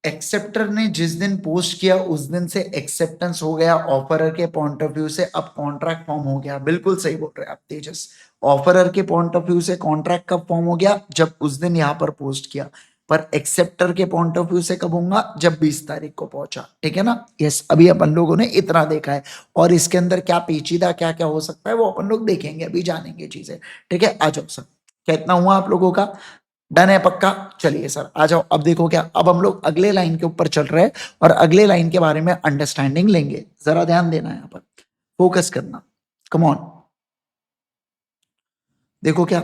एक्सेप्टर ने जिस दिन पोस्ट किया उस दिन से एक्सेप्टेंस हो गया ऑफरर के पॉइंट ऑफ व्यू से, अब कॉन्ट्रैक्ट फॉर्म हो गया। बिल्कुल सही बोल रहे हैं आप तेजस। ऑफरर के पॉइंट ऑफ व्यू से कॉन्ट्रैक्ट कब फॉर्म हो गया? जब उस दिन यहां पर पोस्ट किया। पर एक्सेप्टर के पॉइंट ऑफ व्यू से कब होगा? जब 20 तारीख को पहुंचा। ठीक है ना? यस, अभी अपन लोगों ने इतना देखा है और इसके अंदर क्या पेचीदा क्या क्या हो सकता है वो अपन लोग देखेंगे, अभी जानेंगे चीजें। ठीक है, आ जाओ सर। क्या इतना हुआ आप लोगों का? डन है पक्का? चलिए सर आ जाओ। अब देखो क्या, अब हम लोग अगले लाइन के ऊपर चल रहे हैं और अगले लाइन के बारे में अंडरस्टैंडिंग लेंगे। जरा ध्यान देना है, यहाँ पर फोकस करना। कम ऑन, देखो क्या,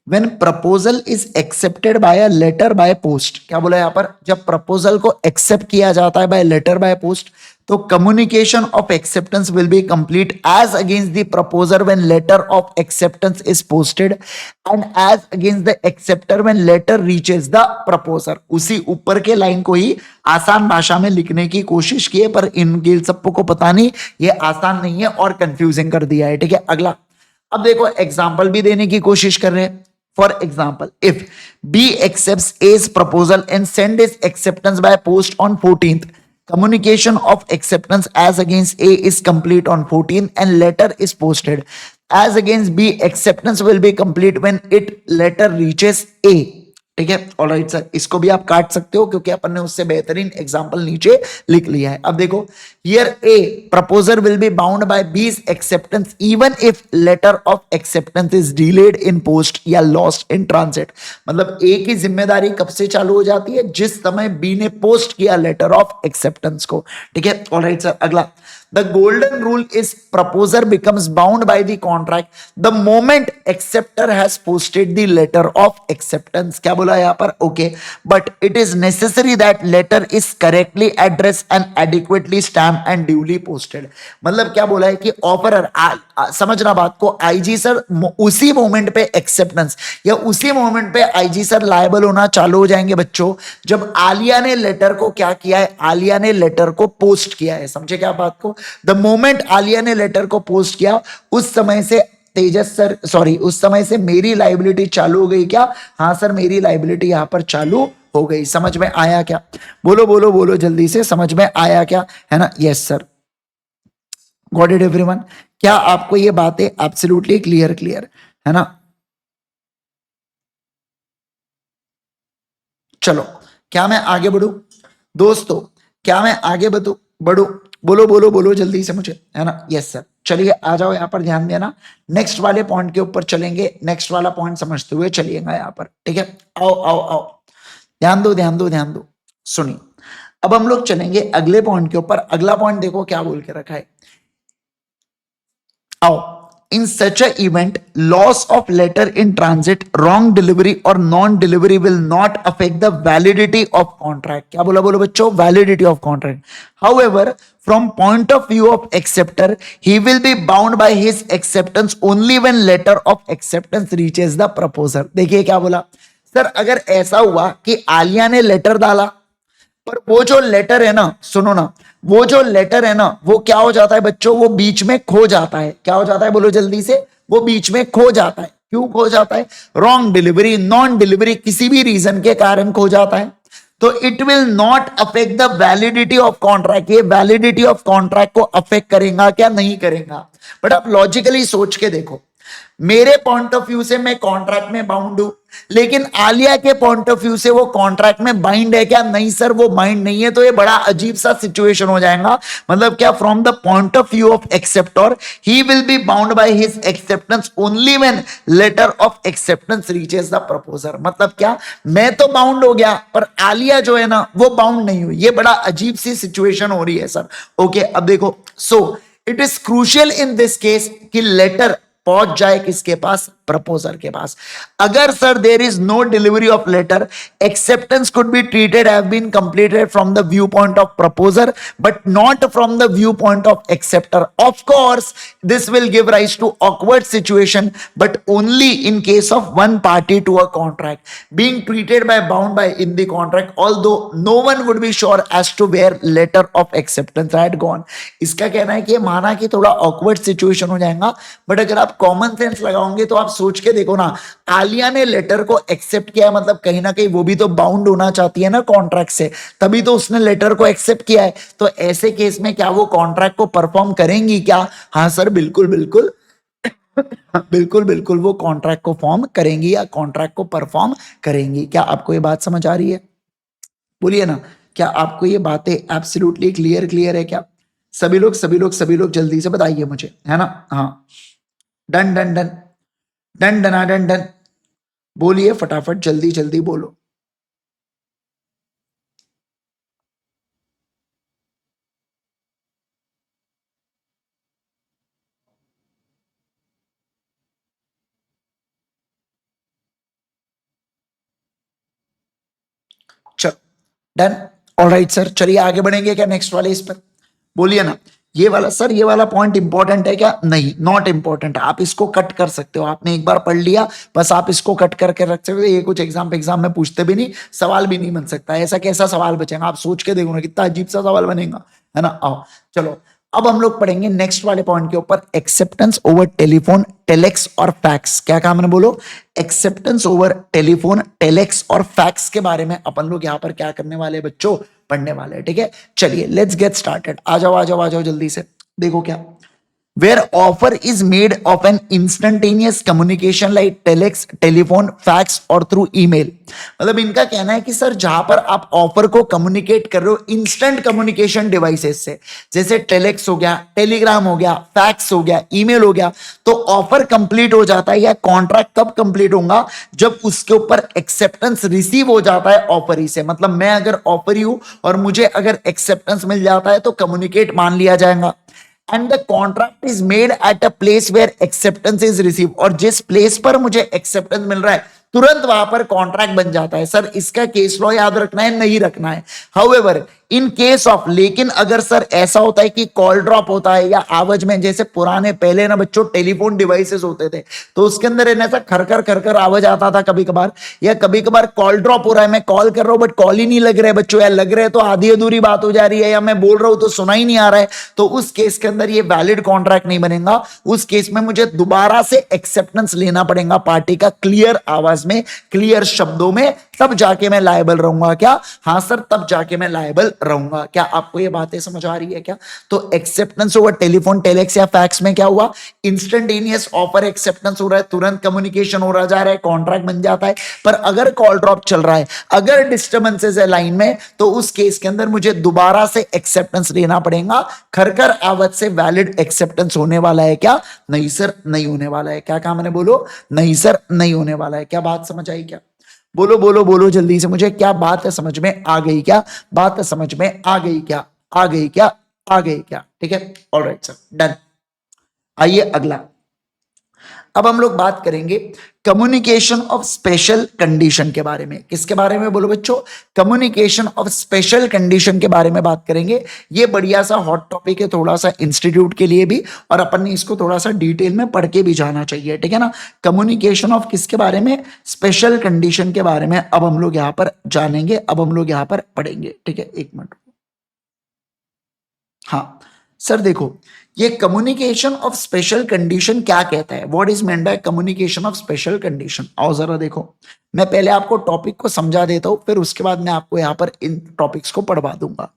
when proposal is accepted by a letter by post, क्या बोला यहां पर? जब प्रपोजल को एक्सेप्ट किया जाता है बाय लेटर बाय पोस्ट, तो communication of acceptance will be complete as against the proposer when letter of acceptance is posted and as against the acceptor when letter reaches the proposer. उसी ऊपर के line को ही आसान भाषा में लिखने की कोशिश की है, पर इन गिल सबको को पता नहीं, ये आसान नहीं है और कंफ्यूजिंग कर दिया है। ठीक है, अगला। अब देखो एग्जाम्पल भी देने की कोशिश कर रहे हैं। For example, if B accepts A's proposal and send is acceptance by post on 14th, communication of acceptance as against A is complete on 14th and letter is posted. As against B, acceptance will be complete when it letter reaches A. ठीक है, alright sir, इसको भी आप काट सकते हो क्योंकि अपन ने उससे बेहतरीन एग्जांपल नीचे लिख लिया है। अब देखो, here a proposer will be bound by B's acceptance even if letter of acceptance is delayed in post या लॉस्ट इन ट्रांजिट। मतलब ए की जिम्मेदारी कब से चालू हो जाती है? जिस समय बी ने पोस्ट किया लेटर ऑफ एक्सेप्टेंस को। ठीक है, ऑलराइट सर, अगला। The golden rule is proposer becomes bound by the contract the moment acceptor has posted the letter of acceptance. क्या बोला यहाँ पर? Okay, but it is necessary that letter is correctly addressed and adequately stamped and duly posted. मतलब क्या बोला है कि offeror, समझना बात को, आईजी सर उसी मोमेंट पे एक्सेप्टेंस या उसी मोमेंट पे आईजी सर लायबल होना चालू हो जाएंगे बच्चों जब आलिया ने लेटर को क्या किया है? आलिया ने लेटर को पोस्ट किया है। समझे क्या बात को? द मोमेंट आलिया ने लेटर को पोस्ट किया उस समय से तेजस सर, सॉरी, उस समय से मेरी लाइबिलिटी चालू हो गई क्या? हाँ सर, मेरी लाइबिलिटी यहां पर चालू हो गई। समझ में आया क्या? बोलो बोलो बोलो जल्दी से, समझ में आया क्या? है ना? Yes sir, got it everyone? क्या आपको ये बातें एब्सोल्युटली क्लियर है ना? चलो, क्या मैं आगे बढ़ू दोस्तों? क्या मैं आगे बढ़ू? बोलो बोलो बोलो जल्दी से मुझे, है ना? यस सर, चलिए आ जाओ यहाँ पर, ध्यान देना। नेक्स्ट वाले पॉइंट के ऊपर चलेंगे, नेक्स्ट वाला पॉइंट समझते हुए चलिएगा यहाँ पर। ठीक है, आओ आओ आओ, ध्यान दो ध्यान दो ध्यान दो, सुनिए। अब हम लोग चलेंगे अगले पॉइंट के ऊपर। अगला पॉइंट देखो क्या बोल के रखा है, आओ। In such a event, loss of letter in transit, wrong delivery or non-delivery will not affect the validity of contract. क्या बोला बोलो बच्चों? Validity of contract. However, from point of view of acceptor, he will be bound by his acceptance only when letter of acceptance reaches the proposer. देखिए क्या बोला sir, अगर ऐसा हुआ कि आलिया ने लेटर डाला पर वो जो लेटर है ना, सुनो ना, वो जो लेटर है ना वो क्या हो जाता है बच्चों? वो बीच में खो जाता है। क्या हो जाता है बोलो जल्दी से? वो बीच में खो जाता है। क्यों खो जाता है? रॉन्ग डिलीवरी, नॉन डिलीवरी, किसी भी रीजन के कारण खो जाता है। तो it will not affect the validity of contract. ये वैलिडिटी ऑफ कॉन्ट्रैक्ट को अफेक्ट करेगा क्या? नहीं करेगा। बट आप लॉजिकली सोच के देखो, मेरे पॉइंट ऑफ व्यू से मैं कॉन्ट्रैक्ट में बाउंड हूं, लेकिन आलिया के पॉइंट ऑफ व्यू से वो कॉन्ट्रैक्ट में बाइंड है क्या? नहीं सर, वो बाइंड नहीं है। तो ये बड़ा अजीब सा सिचुएशन हो जाएगा। मतलब क्या? From the point of view of acceptor, he will be bound by his acceptance only when letter of acceptance reaches the proposer. मतलब क्या? मैं तो बाउंड हो गया पर आलिया जो है ना वो बाउंड नहीं हुई। ये बड़ा अजीब सी सिचुएशन हो रही है सर। ओके, अब देखो, so it is crucial in this case कि लेटर पहुंच जाए किसके पास, प्रपोजर के पास। अगर sir there is no delivery of letter, acceptance could be treated have been completed from the view point of proposer but not from the view point of acceptor. Of course this will give rise to awkward situation but only in case of one party to a contract being treated by bound by in the contract although no one would be sure as to where letter of acceptance had gone। इसका कहना है कि माना कि थोड़ा awkward situation हो जाएगा but अगर आप कॉमन सेंस लगाओगे तो आप सोच के देखो ना, आलिया ने लेटर को एक्सेप्ट किया मतलब कहीं ना कहीं वो भी तो बाउंड होना चाहती है ना कॉन्ट्रैक्ट से, तभी तो उसने लेटर को एक्सेप्ट किया है। तो ऐसे केस में क्या वो कॉन्ट्रैक्ट को परफॉर्म करेंगी क्या? हाँ सर बिल्कुल बिल्कुल बिल्कुल बिल्कुल वो कॉन्ट्रैक्ट को फॉर्म करेंगी या कॉन्ट्रैक्ट को परफॉर्म करेंगी। क्या आपको ये बात समझ आ रही है? बोलिए ना, क्या आपको ये बातें एब्सोल्युटली क्लियर है क्या? सभी लोग जल्दी से बताइए मुझे, है ना? हाँ, done done done done done done done, बोलिए फटाफट, जल्दी जल्दी बोलो। चलो डन, ऑलराइट सर, चलिए आगे बढ़ेंगे क्या नेक्स्ट वाले इस पर? बोलिए ना, ये वाला सर, ये वाला पॉइंट इंपॉर्टेंट है क्या? नहीं, नॉट इंपॉर्टेंट। आप इसको कट कर सकते हो, आपने एक बार पढ़ लिया बस, आप इसको कट करके रख सकते हो। ये कुछ एग्जाम में पूछते भी नहीं, सवाल भी नहीं बन सकता। ऐसा कैसा सवाल बचेगा? आप सोच के देखो ना, कितना अजीब सा सवाल बनेगा, है ना? आओ चलो, अब हम लोग पढ़ेंगे नेक्स्ट वाले पॉइंट के ऊपर, एक्सेप्टेंस ओवर टेलीफोन, टेलेक्स और फैक्स। क्या कहा मैंने? बोलो, एक्सेप्टेंस ओवर टेलीफोन, टेलेक्स और फैक्स के बारे में अपन लोग यहां पर क्या करने वाले हैं बच्चों? पढ़ने वाले हैं, ठीक है? चलिए लेट्स गेट स्टार्टेड। आ जाओ आ जाओ आ जाओ जल्दी से। देखो क्या, where offer is made of an instantaneous communication like telex, telephone, fax और through email। मतलब इनका कहना है कि सर जहां पर आप ऑफर को कम्युनिकेट कर रहे हो इंस्टेंट कम्युनिकेशन डिवाइसेस से, जैसे टेलेक्स हो गया, टेलीग्राम हो गया, फैक्स हो गया, ईमेल हो गया, तो ऑफर कंप्लीट हो जाता है या कॉन्ट्रैक्ट कब कंप्लीट होगा? जब उसके ऊपर एक्सेप्टेंस रिसीव हो जाता है ऑफर ही से। मतलब मैं अगर ऑफर हूं और मुझे अगर एक्सेप्टेंस मिल जाता है तो कम्युनिकेट मान लिया जाएगा। And the contract is made at a place where acceptance is receive, और जिस प्लेस पर मुझे एक्सेप्टेंस मिल रहा है तुरंत वहां पर कॉन्ट्रैक्ट बन जाता है। सर इसका केस लॉ याद रखना है, नहीं रखना है। हाउएवर इन केस ऑफ, लेकिन अगर सर ऐसा होता है कि कॉल ड्रॉप होता है या आवाज में, जैसे पुराने पहले ना बच्चों टेलीफोन डिवाइसेस होते थे तो उसके अंदर ऐसा खरखर खरखर आवाज आता था कभी कभार, या कभी कभार कॉल ड्रॉप हो रहा है, मैं कॉल कर रहा हूं बट कॉल ही नहीं लग रहा है बच्चों, या लग रहा है तो आधी अधूरी बात हो जा रही है, या मैं बोल रहा हूं तो सुना ही नहीं आ रहा है, तो उस केस के अंदर ये वैलिड कॉन्ट्रैक्ट नहीं बनेगा। उस केस में मुझे दोबारा से एक्सेप्टेंस लेना पड़ेगा पार्टी का, क्लियर आवाज में, क्लियर शब्दों में, तब जाके मैं लायबल रहूंगा। क्या? हाँ सर, तब जाके मैं लायबल रहूंगा। क्या आपको ये बातें समझ आ रही है क्या? तो एक्सेप्टेंस ओवर टेलीफोन, टेलेक्स या फैक्स में क्या हुआ? इंस्टेंटेनियस ऑफर एक्सेप्टेंस हो रहा है, तुरंत कम्युनिकेशन हो रहा जा रहा है, कॉन्ट्रैक्ट बन जाता है। पर अगर कॉल ड्रॉप चल रहा है, अगर डिस्टर्बेंसेस है लाइन में, तो उस केस के अंदर मुझे दोबारा से एक्सेप्टेंस लेना पड़ेगा। खरखर आवाज से वैलिड एक्सेप्टेंस होने वाला है क्या? नहीं सर, नहीं होने वाला है। क्या कहा मैंने? बोलो, नहीं सर, नहीं होने वाला है। क्या बात समझ आई क्या? बोलो बोलो बोलो जल्दी से मुझे, क्या बात है समझ में आ गई क्या? बात है समझ में आ गई क्या? आ गई क्या? आ गई क्या? ठीक है, ऑलराइट सर, डन। आइए अगला, अब हम लोग बात करेंगे कम्युनिकेशन ऑफ स्पेशल कंडीशन के बारे में। किसके बारे में बोलो बच्चों? कम्युनिकेशन ऑफ स्पेशल कंडीशन के बारे में बात करेंगे। ये बढ़िया सा हॉट टॉपिक है, थोड़ा सा इंस्टीट्यूट के लिए भी, और अपन ने इसको थोड़ा सा डिटेल में पढ़ के भी जाना चाहिए, ठीक है ना? कम्युनिकेशन ऑफ किसके बारे में? स्पेशल कंडीशन के बारे में अब हम लोग यहां पर जानेंगे, अब हम लोग यहां पर पढ़ेंगे, ठीक है? एक मिनट। हाँ सर देखो, ये कम्युनिकेशन ऑफ स्पेशल कंडीशन क्या कहता है? What is meant by communication of special condition? आओ जरा देखो, मैं पहले आपको टॉपिक को समझा देता हूं, फिर उसके बाद मैं आपको यहां पर इन टॉपिक्स को पढ़वा दूंगा।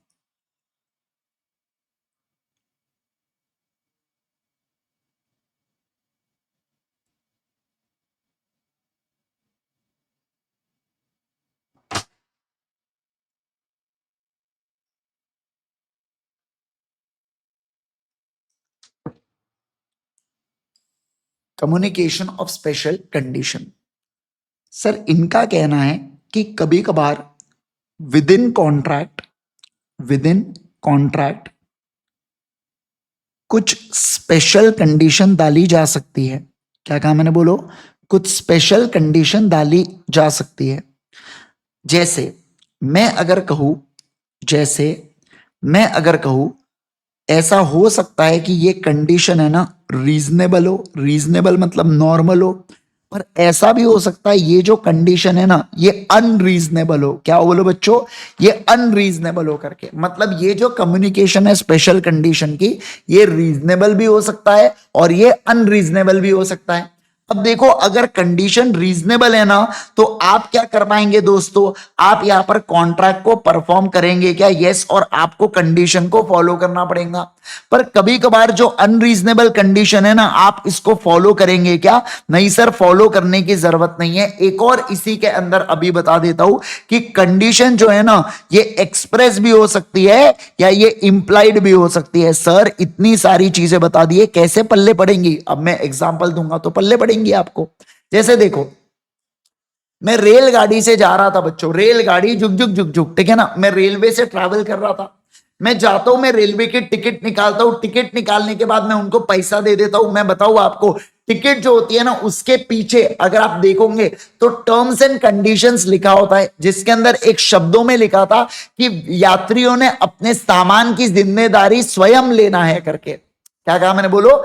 Communication of special condition, sir इनका कहना है कि कभी कभार with in contract, with in contract कुछ स्पेशल कंडीशन डाली जा सकती है, क्या कहा मैंने, बोलो। कुछ स्पेशल कंडीशन डाली जा सकती है। जैसे मैं अगर कहूं जैसे मैं अगर कहूं ऐसा हो सकता है कि ये कंडीशन है ना रीजनेबल हो, रीजनेबल मतलब नॉर्मल हो, पर ऐसा भी हो सकता है ये जो कंडीशन है ना ये अनरीजनेबल हो। क्या हो बोलो बच्चों, ये अनरीजनेबल हो करके, मतलब ये जो कम्युनिकेशन है स्पेशल कंडीशन की, ये रीजनेबल भी हो सकता है और ये अनरीजनेबल भी हो सकता है। अब देखो अगर कंडीशन रीजनेबल है ना तो आप क्या कर पाएंगे दोस्तों, आप यहां पर कॉन्ट्रैक्ट को परफॉर्म करेंगे क्या, यस, और आपको कंडीशन को फॉलो करना पड़ेगा। पर कभी कभार जो अनरीजनेबल कंडीशन है ना आप इसको फॉलो करेंगे क्या, नहीं सर, फॉलो करने की जरूरत नहीं है। एक और इसी के अंदर अभी बता देता हूं कि कंडीशन जो है ना ये एक्सप्रेस भी हो सकती है या ये इंप्लाइड भी हो सकती है। सर इतनी सारी चीजें बता दिए, कैसे पल्ले पड़ेंगी, अब मैं एग्जांपल दूंगा तो पल्ले पड़ेंगी आपको। जैसे देखो मैं रेलगाड़ी से जा रहा था बच्चों, रेलगाड़ी झुक झुक झुक झुक, ठीक है ना, मैं रेलवे से ट्रैवल कर रहा था। मैं जाता हूं, मैं रेलवे की टिकट निकालता हूं, टिकट निकालने के बाद मैं उनको पैसा दे देता हूं। मैं बताऊं आपको, टिकट जो होती है ना उसके पीछे अगर आप देखोगे तो टर्म्स एंड कंडीशंस लिखा होता है, जिसके अंदर एक शब्दों में लिखा था कि यात्रियों ने अपने सामान की जिम्मेदारी स्वयं लेना है करके। क्या कहा मैंने, बोलो।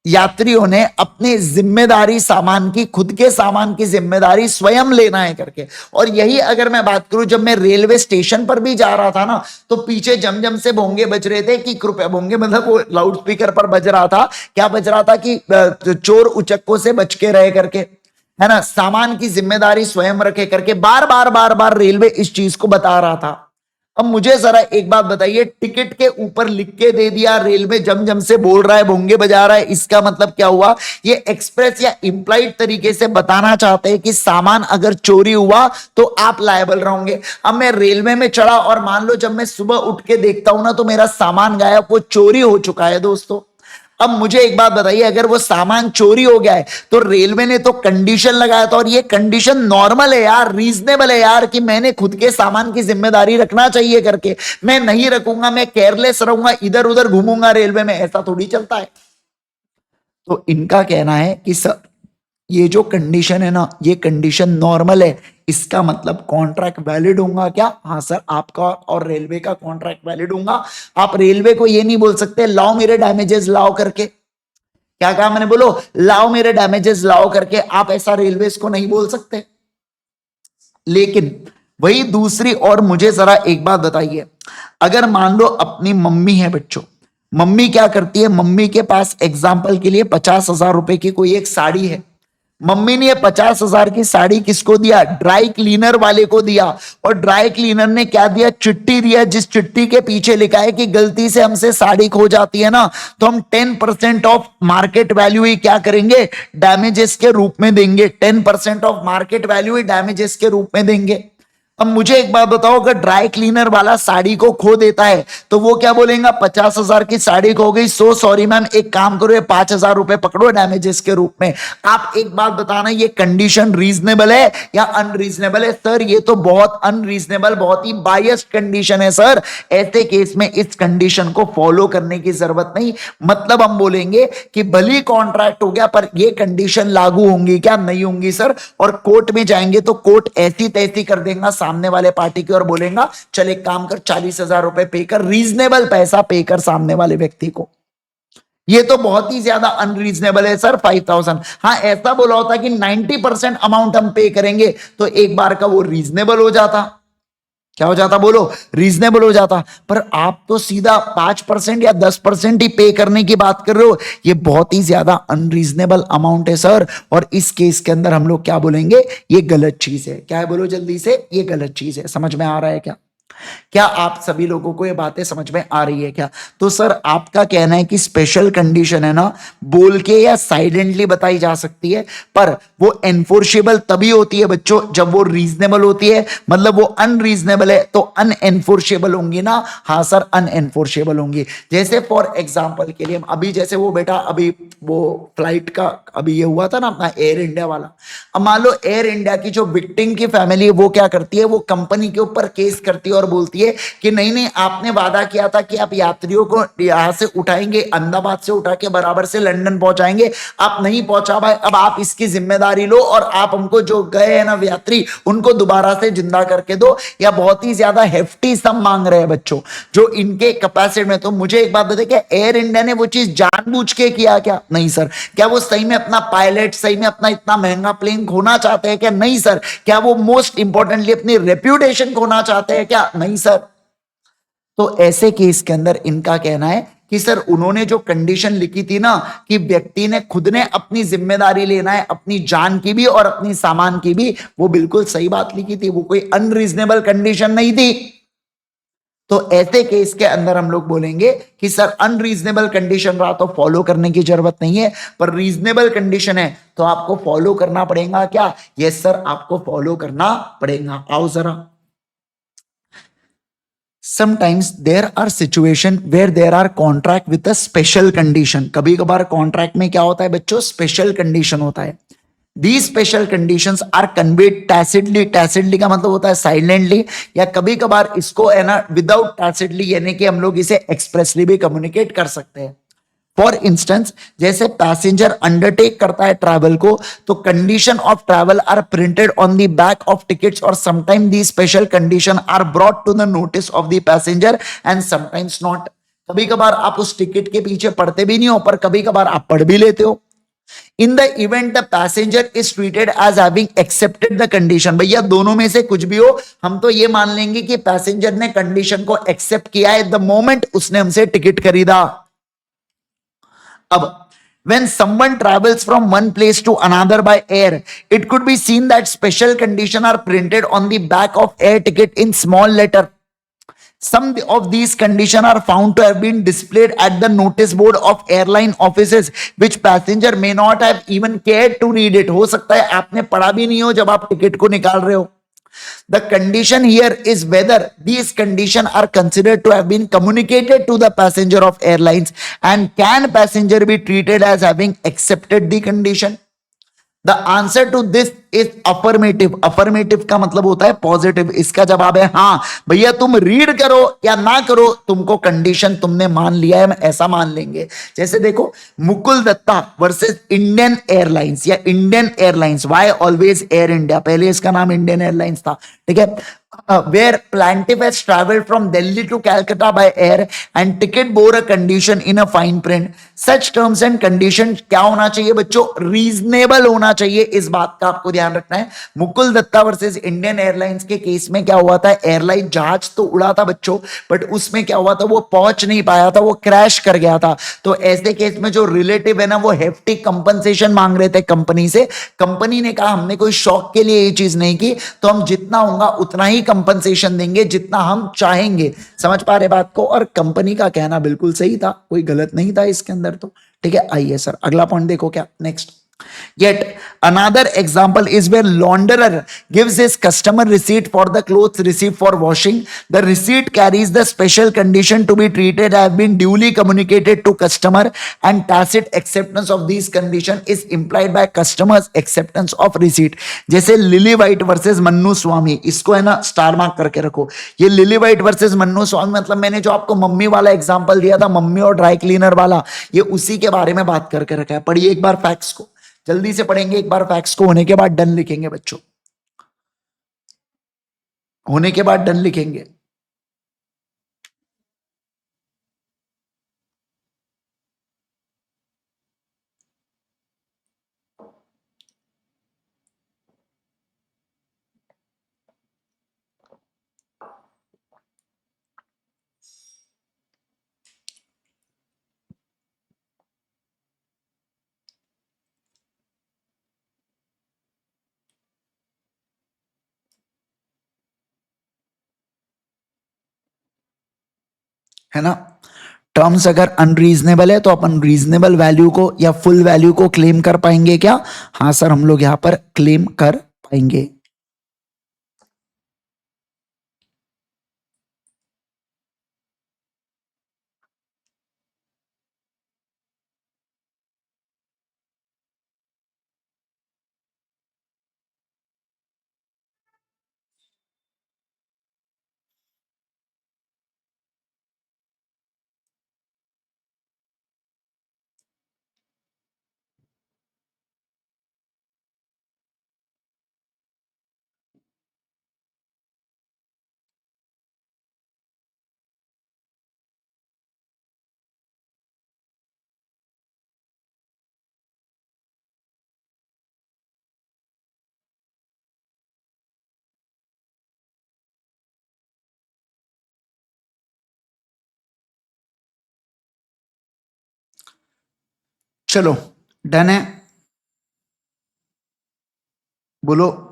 यात्रियों ने अपनी जिम्मेदारी सामान की, खुद के सामान की जिम्मेदारी स्वयं लेना है करके। और यही अगर मैं बात करूं, जब मैं रेलवे स्टेशन पर भी जा रहा था ना तो पीछे जमजम से भोंगे बज रहे थे कि कृपया, भोंगे मतलब वो लाउड स्पीकर पर बज रहा था, क्या बज रहा था कि चोर उचक्कों से बच के रहे करके, है ना, सामान की जिम्मेदारी स्वयं रखे करके, बार बार बार बार रेलवे इस चीज को बता रहा था। अब मुझे जरा एक बात बताइए, टिकट के ऊपर लिख के दे दिया, रेलवे जम जम से बोल रहा है, भोंगे बजा रहा है, इसका मतलब क्या हुआ, ये एक्सप्रेस या इंप्लाइड तरीके से बताना चाहते हैं कि सामान अगर चोरी हुआ तो आप लायबल रहोगे। अब मैं रेलवे में चढ़ा और मान लो जब मैं सुबह उठ के देखता हूं ना तो मेरा सामान गायब, वो चोरी हो चुका है दोस्तों। अब मुझे एक बात बताइए, अगर वो सामान चोरी हो गया है तो रेलवे ने तो कंडीशन लगाया था, और ये कंडीशन नॉर्मल है यार, रीजनेबल है यार, कि मैंने खुद के सामान की जिम्मेदारी रखना चाहिए करके। मैं नहीं रखूंगा, मैं केयरलेस रहूंगा, इधर उधर घूमूंगा रेलवे में, ऐसा थोड़ी चलता है। तो इनका कहना है कि सर ये जो कंडीशन है ना ये कंडीशन नॉर्मल है, इसका मतलब कॉन्ट्रैक्ट वैलिड होगा क्या, हाँ सर, आपका और रेलवे का कॉन्ट्रैक्ट वैलिड होगा। आप रेलवे को ये नहीं बोल सकते लाओ मेरे डैमेजेस लाओ करके। क्या कहा मैंने, बोलो, लाओ मेरे डैमेजेस लाओ करके, आप ऐसा रेलवे को नहीं बोल सकते। लेकिन वही दूसरी, और मुझे जरा एक बात बताइए, अगर मान लो अपनी मम्मी है बच्चों, मम्मी क्या करती है, मम्मी के पास एग्जाम्पल के लिए 50,000 रुपए की कोई एक साड़ी है, मम्मी ने 50,000 की साड़ी किसको दिया, ड्राई क्लीनर वाले को दिया, और ड्राई क्लीनर ने क्या दिया, चिट्ठी दिया, जिस चिट्ठी के पीछे लिखा है कि गलती से हमसे साड़ी खो जाती है ना तो हम 10% ऑफ मार्केट वैल्यू ही क्या करेंगे, डैमेजेस के रूप में देंगे, 10% of market value he damages के रूप में देंगे। अब मुझे एक बात बताओ, अगर ड्राई क्लीनर वाला साड़ी को खो देता है तो वो क्या बोलेगा, 50,000 की साड़ी खो गई, सो सॉरी मैम, एक काम करो, ये 5,000 रुपए पकड़ो डैमेजेस के रूप में। आप एक बात बताना, ये कंडीशन रीजनेबल है या अनरीजनेबल है। सर ये तो बहुत अनरीजनेबल, बहुत ही बायस्ड कंडीशन है सर, ऐसे केस में इस कंडीशन को फॉलो करने की जरूरत नहीं। मतलब हम बोलेंगे कि भली कॉन्ट्रैक्ट हो गया पर ये कंडीशन लागू होंगी क्या, नहीं होंगी सर। और कोर्ट में जाएंगे तो कोर्ट ऐसी तैसी कर देगा सामने वाले पार्टी की और बोलेगा चल एक काम कर, 40,000 रुपए पे कर, रीजनेबल पैसा पे कर सामने वाले व्यक्ति को। ये तो बहुत ही ज्यादा अनरीजनेबल है सर 5,000। हाँ ऐसा बोला होता कि 90% अमाउंट हम पे करेंगे तो एक बार का वो रीजनेबल हो जाता। क्या हो जाता बोलो, रीजनेबल हो जाता। पर आप तो सीधा 5% या 10% ही पे करने की बात कर रहे हो, ये बहुत ही ज्यादा अनरीजनेबल अमाउंट है सर। और इस केस के अंदर हम लोग क्या बोलेंगे, ये गलत चीज है। क्या है बोलो जल्दी से, ये गलत चीज है। समझ में आ रहा है क्या, क्या आप सभी लोगों को ये बातें समझ में आ रही है क्या। तो सर आपका कहना है कि स्पेशल कंडीशन है ना बोल के या साइलेंटली बताई जा सकती है, पर वो एनफोर्सेबल तभी होती है बच्चों जब वो रीजनेबल होती है। मतलब वो अनरीजनेबल है तो अनएनफोर्सेबल होंगी ना, हाँ सर अनएनफोर्सेबल होंगी। जैसे फॉर एग्जाम्पल के लिए अभी जैसे वो बेटा अभी वो फ्लाइट का अभी ये हुआ था ना अपना एयर इंडिया वाला। अब मान लो एयर इंडिया की जो विक्टिम की फैमिली है वो क्या करती है, वो कंपनी के ऊपर केस करती है और बोलती है कि नहीं नहीं, आपने वादा किया था कि आप यात्रियों को यहां से उठाएंगे, अहमदाबाद से उठा के बराबर से लंदन पहुंचाएंगे, आप नहीं पहुंचा भाई, अब आप इसकी जिम्मेदारी लो और आप हमको जो गए हैं ना यात्री उनको दोबारा से जिंदा करके दो। या बहुत ही ज्यादा हेफ्टी सम मांग रहे हैं बच्चों जो इनके कैपेसिटी में। तो मुझे एक बात बताइए, क्या एयर इंडिया ने वो चीज जानबूझ के किया क्या? नहीं सर। क्या वो सही में अपना पायलट, सही में अपना इतना महंगा प्लेन खोना चाहते हैं क्या? नहीं सर। क्या वो मोस्ट इंपॉर्टेंटली अपनी रेप्यूटेशन खोना चाहते हैं क्या? नहीं सर। तो ऐसे केस के अंदर इनका कहना है कि सर उन्होंने जो कंडीशन लिखी थी ना कि व्यक्ति ने खुद ने अपनी जिम्मेदारी लेना है अपनी जान की भी और अपनी सामान की भी, वो बिल्कुल सही बात लिखी थी, वो कोई अनरीजनेबल कंडीशन नहीं थी। तो ऐसे केस के अंदर हम लोग बोलेंगे कि सर अनरीजनेबल कंडीशन रहा तो फॉलो करने की जरूरत नहीं है, पर रीजनेबल कंडीशन है तो आपको फॉलो करना पड़ेगा क्या? यस सर, आपको फॉलो करना पड़ेगा। आओ जरा, sometimes there are situation where there are contract with a special condition. कभी कभार कॉन्ट्रैक्ट में क्या होता है बच्चों? स्पेशल कंडीशन होता है। These special conditions are conveyed tacitly। tacitly का मतलब होता है साइलेंटली, या कभी कभार इसको है ना विदाउट tacitly, यानी कि हम लोग इसे एक्सप्रेसली भी कम्युनिकेट कर सकते हैं। फॉर इंस्टेंस, जैसे पैसेंजर अंडरटेक करता है ट्रैवल को, तो condition of travel are printed on the back of tickets, और sometime the special condition are brought to the notice of the passenger and sometimes not. कभी कभार आप उस टिकट के पीछे पढ़ते भी नहीं हो, पर कभी कभार आप पढ़ भी लेते हो। In the event the passenger is treated as having accepted the condition. भैया दोनों में से कुछ भी हो, हम तो ये मान लेंगे कि पैसेंजर ने कंडीशन को एक्सेप्ट किया है द मोमेंट उसने हमसे टिकट खरीदा। अब when someone travels from one place to another by air, it could be seen that special conditions are printed on the back of air ticket in small letter. Some of these conditions are found to have been displayed at the notice board of airline offices, which passenger may not have even cared to read it। हो सकता है आपने पढ़ा भी नहीं हो जब आप टिकट को निकाल रहे हो। The condition here is whether these conditions are considered to have been communicated to the passenger of airlines, and can passenger be treated as having accepted the condition? The answer to this is affirmative. Affirmative का मतलब होता है positive. इसका जवाब है हाँ भैया, तुम रीड करो या ना करो, तुमको कंडीशन तुमने मान लिया है, हम ऐसा मान लेंगे। जैसे देखो, Mukul Dutta versus Indian Airlines या Indian Airlines, why always Air India, पहले इसका नाम इंडियन एयरलाइंस था, ठीक है। where plaintiff has traveled from Delhi to Calcutta by air and ticket bore a condition in a fine print, such terms and conditions क्या होना चाहिए बच्चों? रीजनेबल होना चाहिए। इस बात का आपको ध्यान रखना है। Mukul Dutta versus Indian Airlines के केस में क्या हुआ था? एयरलाइन जहाज तो उड़ा था बच्चों, बट उसमें क्या हुआ था? वो पहुंच नहीं पाया था, वो क्रैश कर गया था। तो ऐसे केस में जो रिलेटिव है ना, वो हेफ्टी कंपनसेशन मांग रहे थे कंपनी से। कंपनी ने कहा हमने कोई शौक के लिए ये चीज नहीं की, तो हम जितना होगा उतना ही कंपनसेशन देंगे जितना हम चाहेंगे। समझ पा रहे बात को? और कंपनी का कहना बिल्कुल सही था, कोई गलत नहीं था इसके अंदर। तो ठीक है, आइए सर अगला पॉइंट देखो क्या next. Yet another example is where launderer gives his customer receipt for the clothes received for washing. The receipt carries the special condition to be treated have been duly communicated to customer, and tacit acceptance of these condition is implied by customer's acceptance of receipt। जैसे lily white versus Mannu स्वामी, इसको है ना star mark करके रखो। ये lily white versus Mannu स्वामी मतलब मैंने जो आपको मम्मी वाला एग्जांपल दिया था, मम्मी और ड्राई क्लीनर वाला, ये उसी के बारे में बात करके रखा है। पढ़िए एक बार फैक्ट्स को, जल्दी से पढ़ेंगे एक बार फैक्ट्स को, होने के बाद डन लिखेंगे बच्चों, होने के बाद डन लिखेंगे। है ना? टर्म्स अगर अनरीजनेबल है तो अपन रीजनेबल वैल्यू को या फुल वैल्यू को क्लेम कर पाएंगे क्या? हाँ सर, हम लोग यहां पर क्लेम कर पाएंगे। चलो डन है, बोलो।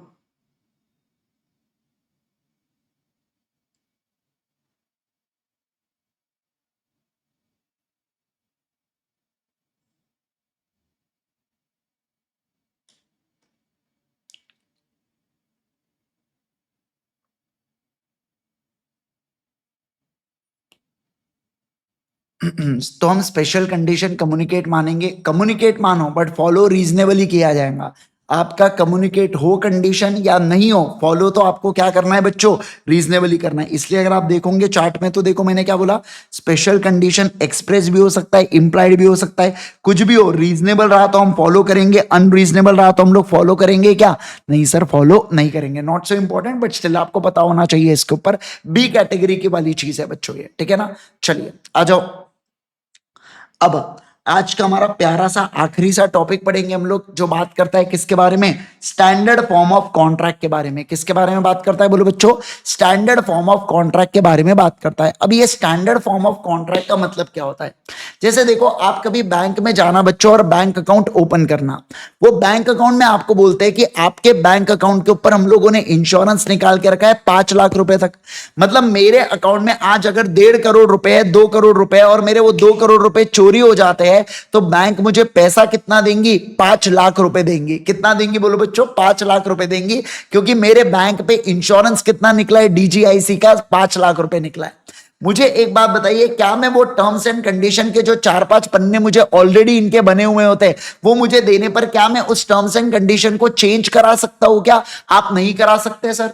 तो हम स्पेशल कंडीशन कम्युनिकेट मानेंगे, कम्युनिकेट मानो बट फॉलो रीजनेबली किया जाएगा। आपका कम्युनिकेट हो कंडीशन या नहीं हो, फॉलो तो आपको क्या करना है बच्चों, रीजनेबली करना है। इसलिए अगर आप देखोगे चार्ट में तो देखो मैंने क्या बोला, स्पेशल कंडीशन एक्सप्रेस भी हो सकता है, इंप्लाइड भी हो सकता है, कुछ भी हो। रीजनेबल रहा तो हम फॉलो करेंगे, अनरीजनेबल रहा तो हम लोग फॉलो करेंगे क्या, नहीं सर फॉलो नहीं करेंगे। Not so important but still आपको पता होना चाहिए इसके ऊपर, बी कैटेगरी की वाली चीज है बच्चों ये, ठीक है ना। चलिए आ जाओ, अब आज का हमारा प्यारा सा आखिरी सा टॉपिक पढ़ेंगे हम लोग, जो बात करता है किसके बारे में, स्टैंडर्ड फॉर्म ऑफ कॉन्ट्रैक्ट के बारे में। किसके बारे में बात करता है बोलो बच्चों, स्टैंडर्ड फॉर्म ऑफ कॉन्ट्रैक्ट के बारे में बात करता है। अब ये स्टैंडर्ड फॉर्म ऑफ कॉन्ट्रैक्ट का मतलब क्या होता है, जैसे देखो आप कभी बैंक में जाना बच्चों और बैंक अकाउंट ओपन करना, वो बैंक अकाउंट में आपको बोलते हैं कि आपके बैंक अकाउंट के ऊपर हम लोगों ने इंश्योरेंस निकाल के रखा है 5 लाख रुपए तक। मतलब मेरे अकाउंट में आज अगर 1.5 करोड़ रुपए है, 2 करोड़ रुपए और मेरे वो 2 करोड़ रुपए चोरी हो जाते हैं, तो बैंक मुझे पैसा कितना देंगी, 5 लाख रुपए देंगी। कितना देंगी बोलो बच्चों, 5 लाख रुपए देंगी, क्योंकि मेरे बैंक पे इंश्योरेंस कितना निकला है, डीजीआईसी का 5 लाख रुपए निकला है। मुझे एक बात बताइए, क्या मैं वो टर्म्स एंड कंडीशन के जो 4-5 पन्ने मुझे ऑलरेडी इनके बने हुए होते हैं, वो मुझे देने पर क्या मैं उस टर्म्स एंड कंडीशन को चेंज करा सकता हूं क्या, आप नहीं करा सकते सर।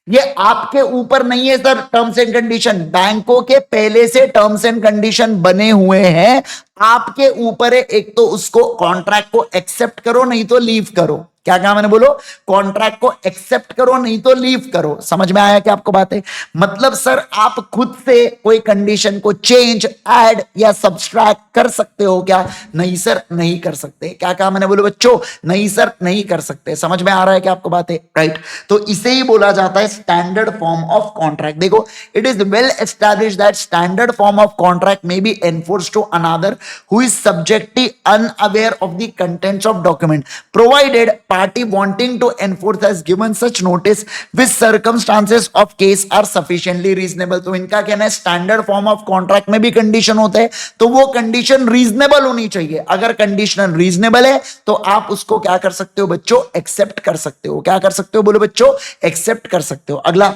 ये आपके ऊपर नहीं है सर, टर्म्स एंड कंडीशन बैंकों के पहले से टर्म्स एंड कंडीशन बने हुए हैं, आपके ऊपर है एक तो उसको कॉन्ट्रैक्ट को एक्सेप्ट करो नहीं तो लीव करो। क्या कहा मैंने, बोलो, कॉन्ट्रैक्ट को एक्सेप्ट करो नहीं तो लीव करो। समझ में आया क्या आपको बात है, मतलब सर आप खुद से कोई कंडीशन को चेंज, ऐड या सब्सट्रैक्ट कर सकते हो क्या, नहीं सर नहीं कर सकते। क्या कहा मैंने, बोलो बच्चों, नहीं सर नहीं कर सकते। समझ में आ रहा है क्या आपको बात है, राइट। तो इसे ही बोला जाता है स्टैंडर्ड फॉर्म ऑफ कॉन्ट्रैक्ट। देखो it is well established that standard form of contract may be enforced to another who is subjectly unaware of the contents of document, provided party wanting to enforce has given such notice with circumstances of case are sufficiently reasonable। तो इनका कहना है standard form of contract में भी condition होते हैं, तो वो कंडीशन रीजनेबल होनी चाहिए। अगर कंडीशन रीजनेबल है तो आप उसको क्या कर सकते हो बच्चों, एक्सेप्ट कर सकते हो। क्या कर सकते हो बोलो बच्चों, एक्सेप्ट कर सकते हो। अगला,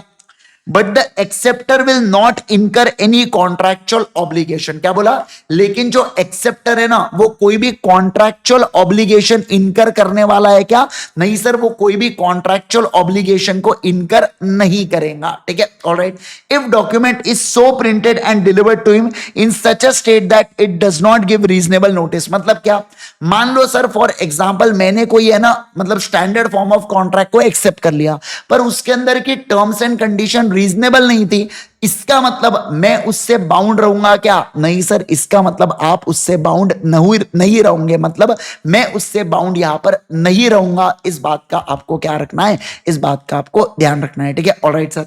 but the acceptor will not इनकर एनी कॉन्ट्रैक्चुअल ऑब्लिगेशन। क्या बोला, लेकिन जो एक्सेप्टर है ना वो कोई भी कॉन्ट्रैक्चुअल ऑब्लिगेशन इनकर करने वाला है क्या, नहीं सर, वो कोई भी कॉन्ट्रैक्चुअल ऑब्लिगेशन को इनकर नहीं करेगा। ठीक है, alright. If document is so printed and delivered to him in such a state that it does not give reasonable notice. मतलब क्या, मान लो सर फॉर एग्जांपल मैंने कोई है ना मतलब स्टैंडर्ड फॉर्म ऑफ कॉन्ट्रैक्ट को एक्सेप्ट कर लिया, पर उसके अंदर की टर्म्स एंड कंडीशन रीजनेबल नहीं थी, इसका मतलब मैं उससे बाउंड रहूंगा क्या, नहीं सर, इसका मतलब आप उससे बाउंड नहीं रहोगे, मतलब मैं उससे बाउंड यहां पर नहीं रहूंगा। इस बात का आपको क्या रखना है, इस बात का आपको ध्यान रखना है। ठीक है, alright sir.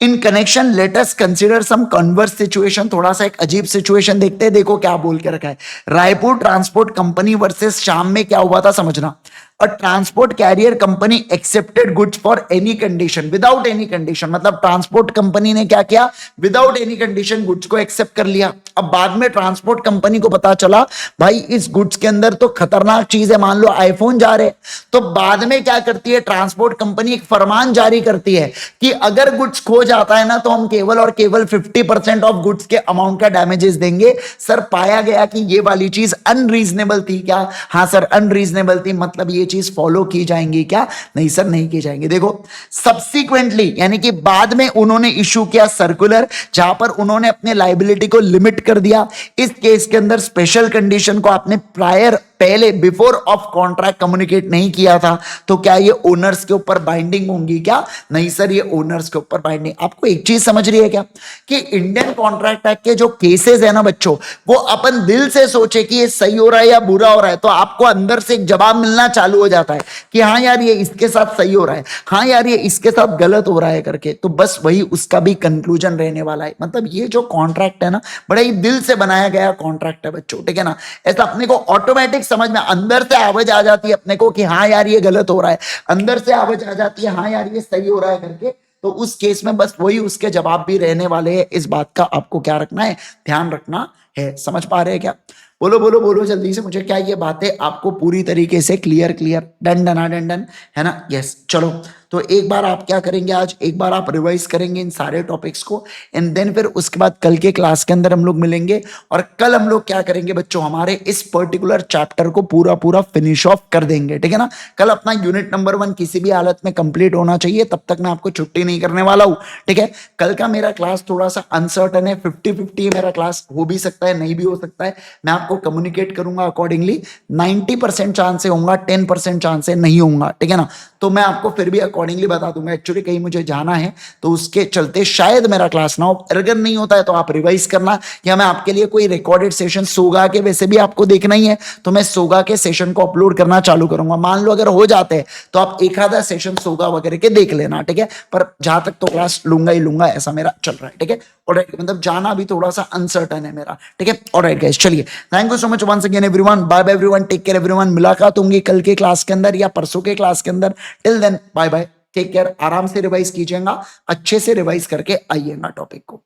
In connection let us consider some converse situation. थोड़ा सा एक अजीब सिचुएशन देखते हैं, देखो क्या बोल के रखा है। रायपुर ट्रांसपोर्ट कंपनी वर्सेस शाम में क्या हुआ था समझना। A transport carrier company accepted goods for any condition without any condition। मतलब ट्रांसपोर्ट कंपनी ने क्या किया, विदाउट एनी कंडीशन गुड्स को एक्सेप्ट कर लिया। अब बाद में ट्रांसपोर्ट कंपनी को पता चला भाई इस गुड्स के अंदर तो खतरनाक चीज है, मान लो आईफोन जा रहे, तो बाद में क्या करती है ट्रांसपोर्ट कंपनी, एक फरमान जारी करती है कि अगर गुड्स खो जाता है ना तो हम केवल और केवल 50% ऑफ गुड्स के अमाउंट का डैमेजेस देंगे। सर पाया गया कि ये वाली चीज अनरीजनेबल थी क्या, हाँ सर अनरीजनेबल थी, मतलब ये चीज फॉलो की जाएंगी क्या, नहीं सर नहीं की जाएंगी। देखो सब्सीक्वेंटली यानी कि बाद में उन्होंने इशू किया सर्कुलर, जहां पर उन्होंने अपने लायबिलिटी को लिमिट कर दिया। इस केस के अंदर स्पेशल कंडीशन को आपने प्रायर पहले बिफोर ऑफ कॉन्ट्रैक्ट कम्युनिकेट नहीं किया था तो क्या ये ओनर्स के ऊपर बाइंडिंग होंगी क्या? नहीं सर, ये ओनर्स के ऊपर बाइंडिंग। आपको एक चीज समझ रही है क्या कि इंडियन कॉन्ट्रैक्ट एक्ट के जो केसेस है ना बच्चों, वो अपन दिल से सोचे कि ये सही हो रहा है या बुरा हो रहा है तो आपको अंदर से एक जवाब मिलना चालू हो जाता है कि हाँ यार ये इसके साथ सही हो रहा है, हाँ यार ये इसके साथ गलत हो रहा है करके। तो बस वही उसका भी कंक्लूजन रहने वाला है। मतलब ये जो कॉन्ट्रैक्ट है ना, बड़ा ही दिल से बनाया गया कॉन्ट्रैक्ट है बच्चों, ठीक है ना। ऐसा अपने को ऑटोमेटिक समझ में अंदर से आवाज आ जाती है अपने को कि हाँ यार ये गलत हो रहा है, अंदर से आवाज आ जाती है हाँ यार ये सही हो रहा है करके। तो उस केस में बस वही उसके जवाब भी रहने वाले हैं। इस बात का आपको क्या रखना है, ध्यान रखना है। समझ पा रहे हैं क्या? बोलो बोलो बोलो जल्दी से मुझे, क्या ये बातें आपको पूरी तरीके से clear done done done done है ना? यस, चलो तो एक बार आप क्या करेंगे, आज एक बार आप रिवाइज करेंगे इन सारे टॉपिक्स को एंड देन फिर उसके बाद कल के क्लास के अंदर हम लोग मिलेंगे और कल हम लोग क्या करेंगे बच्चों, हमारे इस पर्टिकुलर चैप्टर को पूरा पूरा फिनिश ऑफ कर देंगे, ठीक है ना। कल अपना यूनिट नंबर 1 किसी भी हालत में कंप्लीट होना चाहिए, तब तक मैं आपको छुट्टी नहीं करने वाला हूं, ठीक है। कल का मेरा क्लास थोड़ा सा अनसर्टन है, 50-50 मेरा क्लास हो भी सकता है नहीं भी हो सकता है, मैं आपको कम्युनिकेट करूंगा अकॉर्डिंगली। 90% चांस होगा, 10% चांस नहीं होगा, ठीक है ना। तो मैं आपको फिर भी अकॉर्डिंगली बता दूंगा। एक्चुअली कहीं मुझे जाना है तो उसके चलते शायद मेरा क्लास ना हो। अगर नहीं होता है तो आप रिवाइज करना, या मैं आपके लिए कोई रिकॉर्डेड सेशन सोगा के, वैसे भी आपको देखना ही है तो मैं सोगा के सेशन को अपलोड करना चालू करूंगा। मान लो अगर हो जाते हैं तो आप एक आधा सेशन सोगा वगैरह के देख लेना, ठीक है। पर जहां तक तो क्लास लूंगा ही लूंगा, ऐसा मेरा चल रहा है, ठीक है। ऑलराइट, मतलब जाना भी थोड़ा सा अनसर्टन है मेरा, ठीक है। ऑलराइट गाइस, चलिए thank you so much once again everyone, bye bye everyone, take care everyone. मुलाकात होंगी कल के क्लास के अंदर या परसों के क्लास के अंदर। Till then bye bye, take care, आराम से रिवाइज कीजिएगा, अच्छे से रिवाइज करके आइएगा टॉपिक को।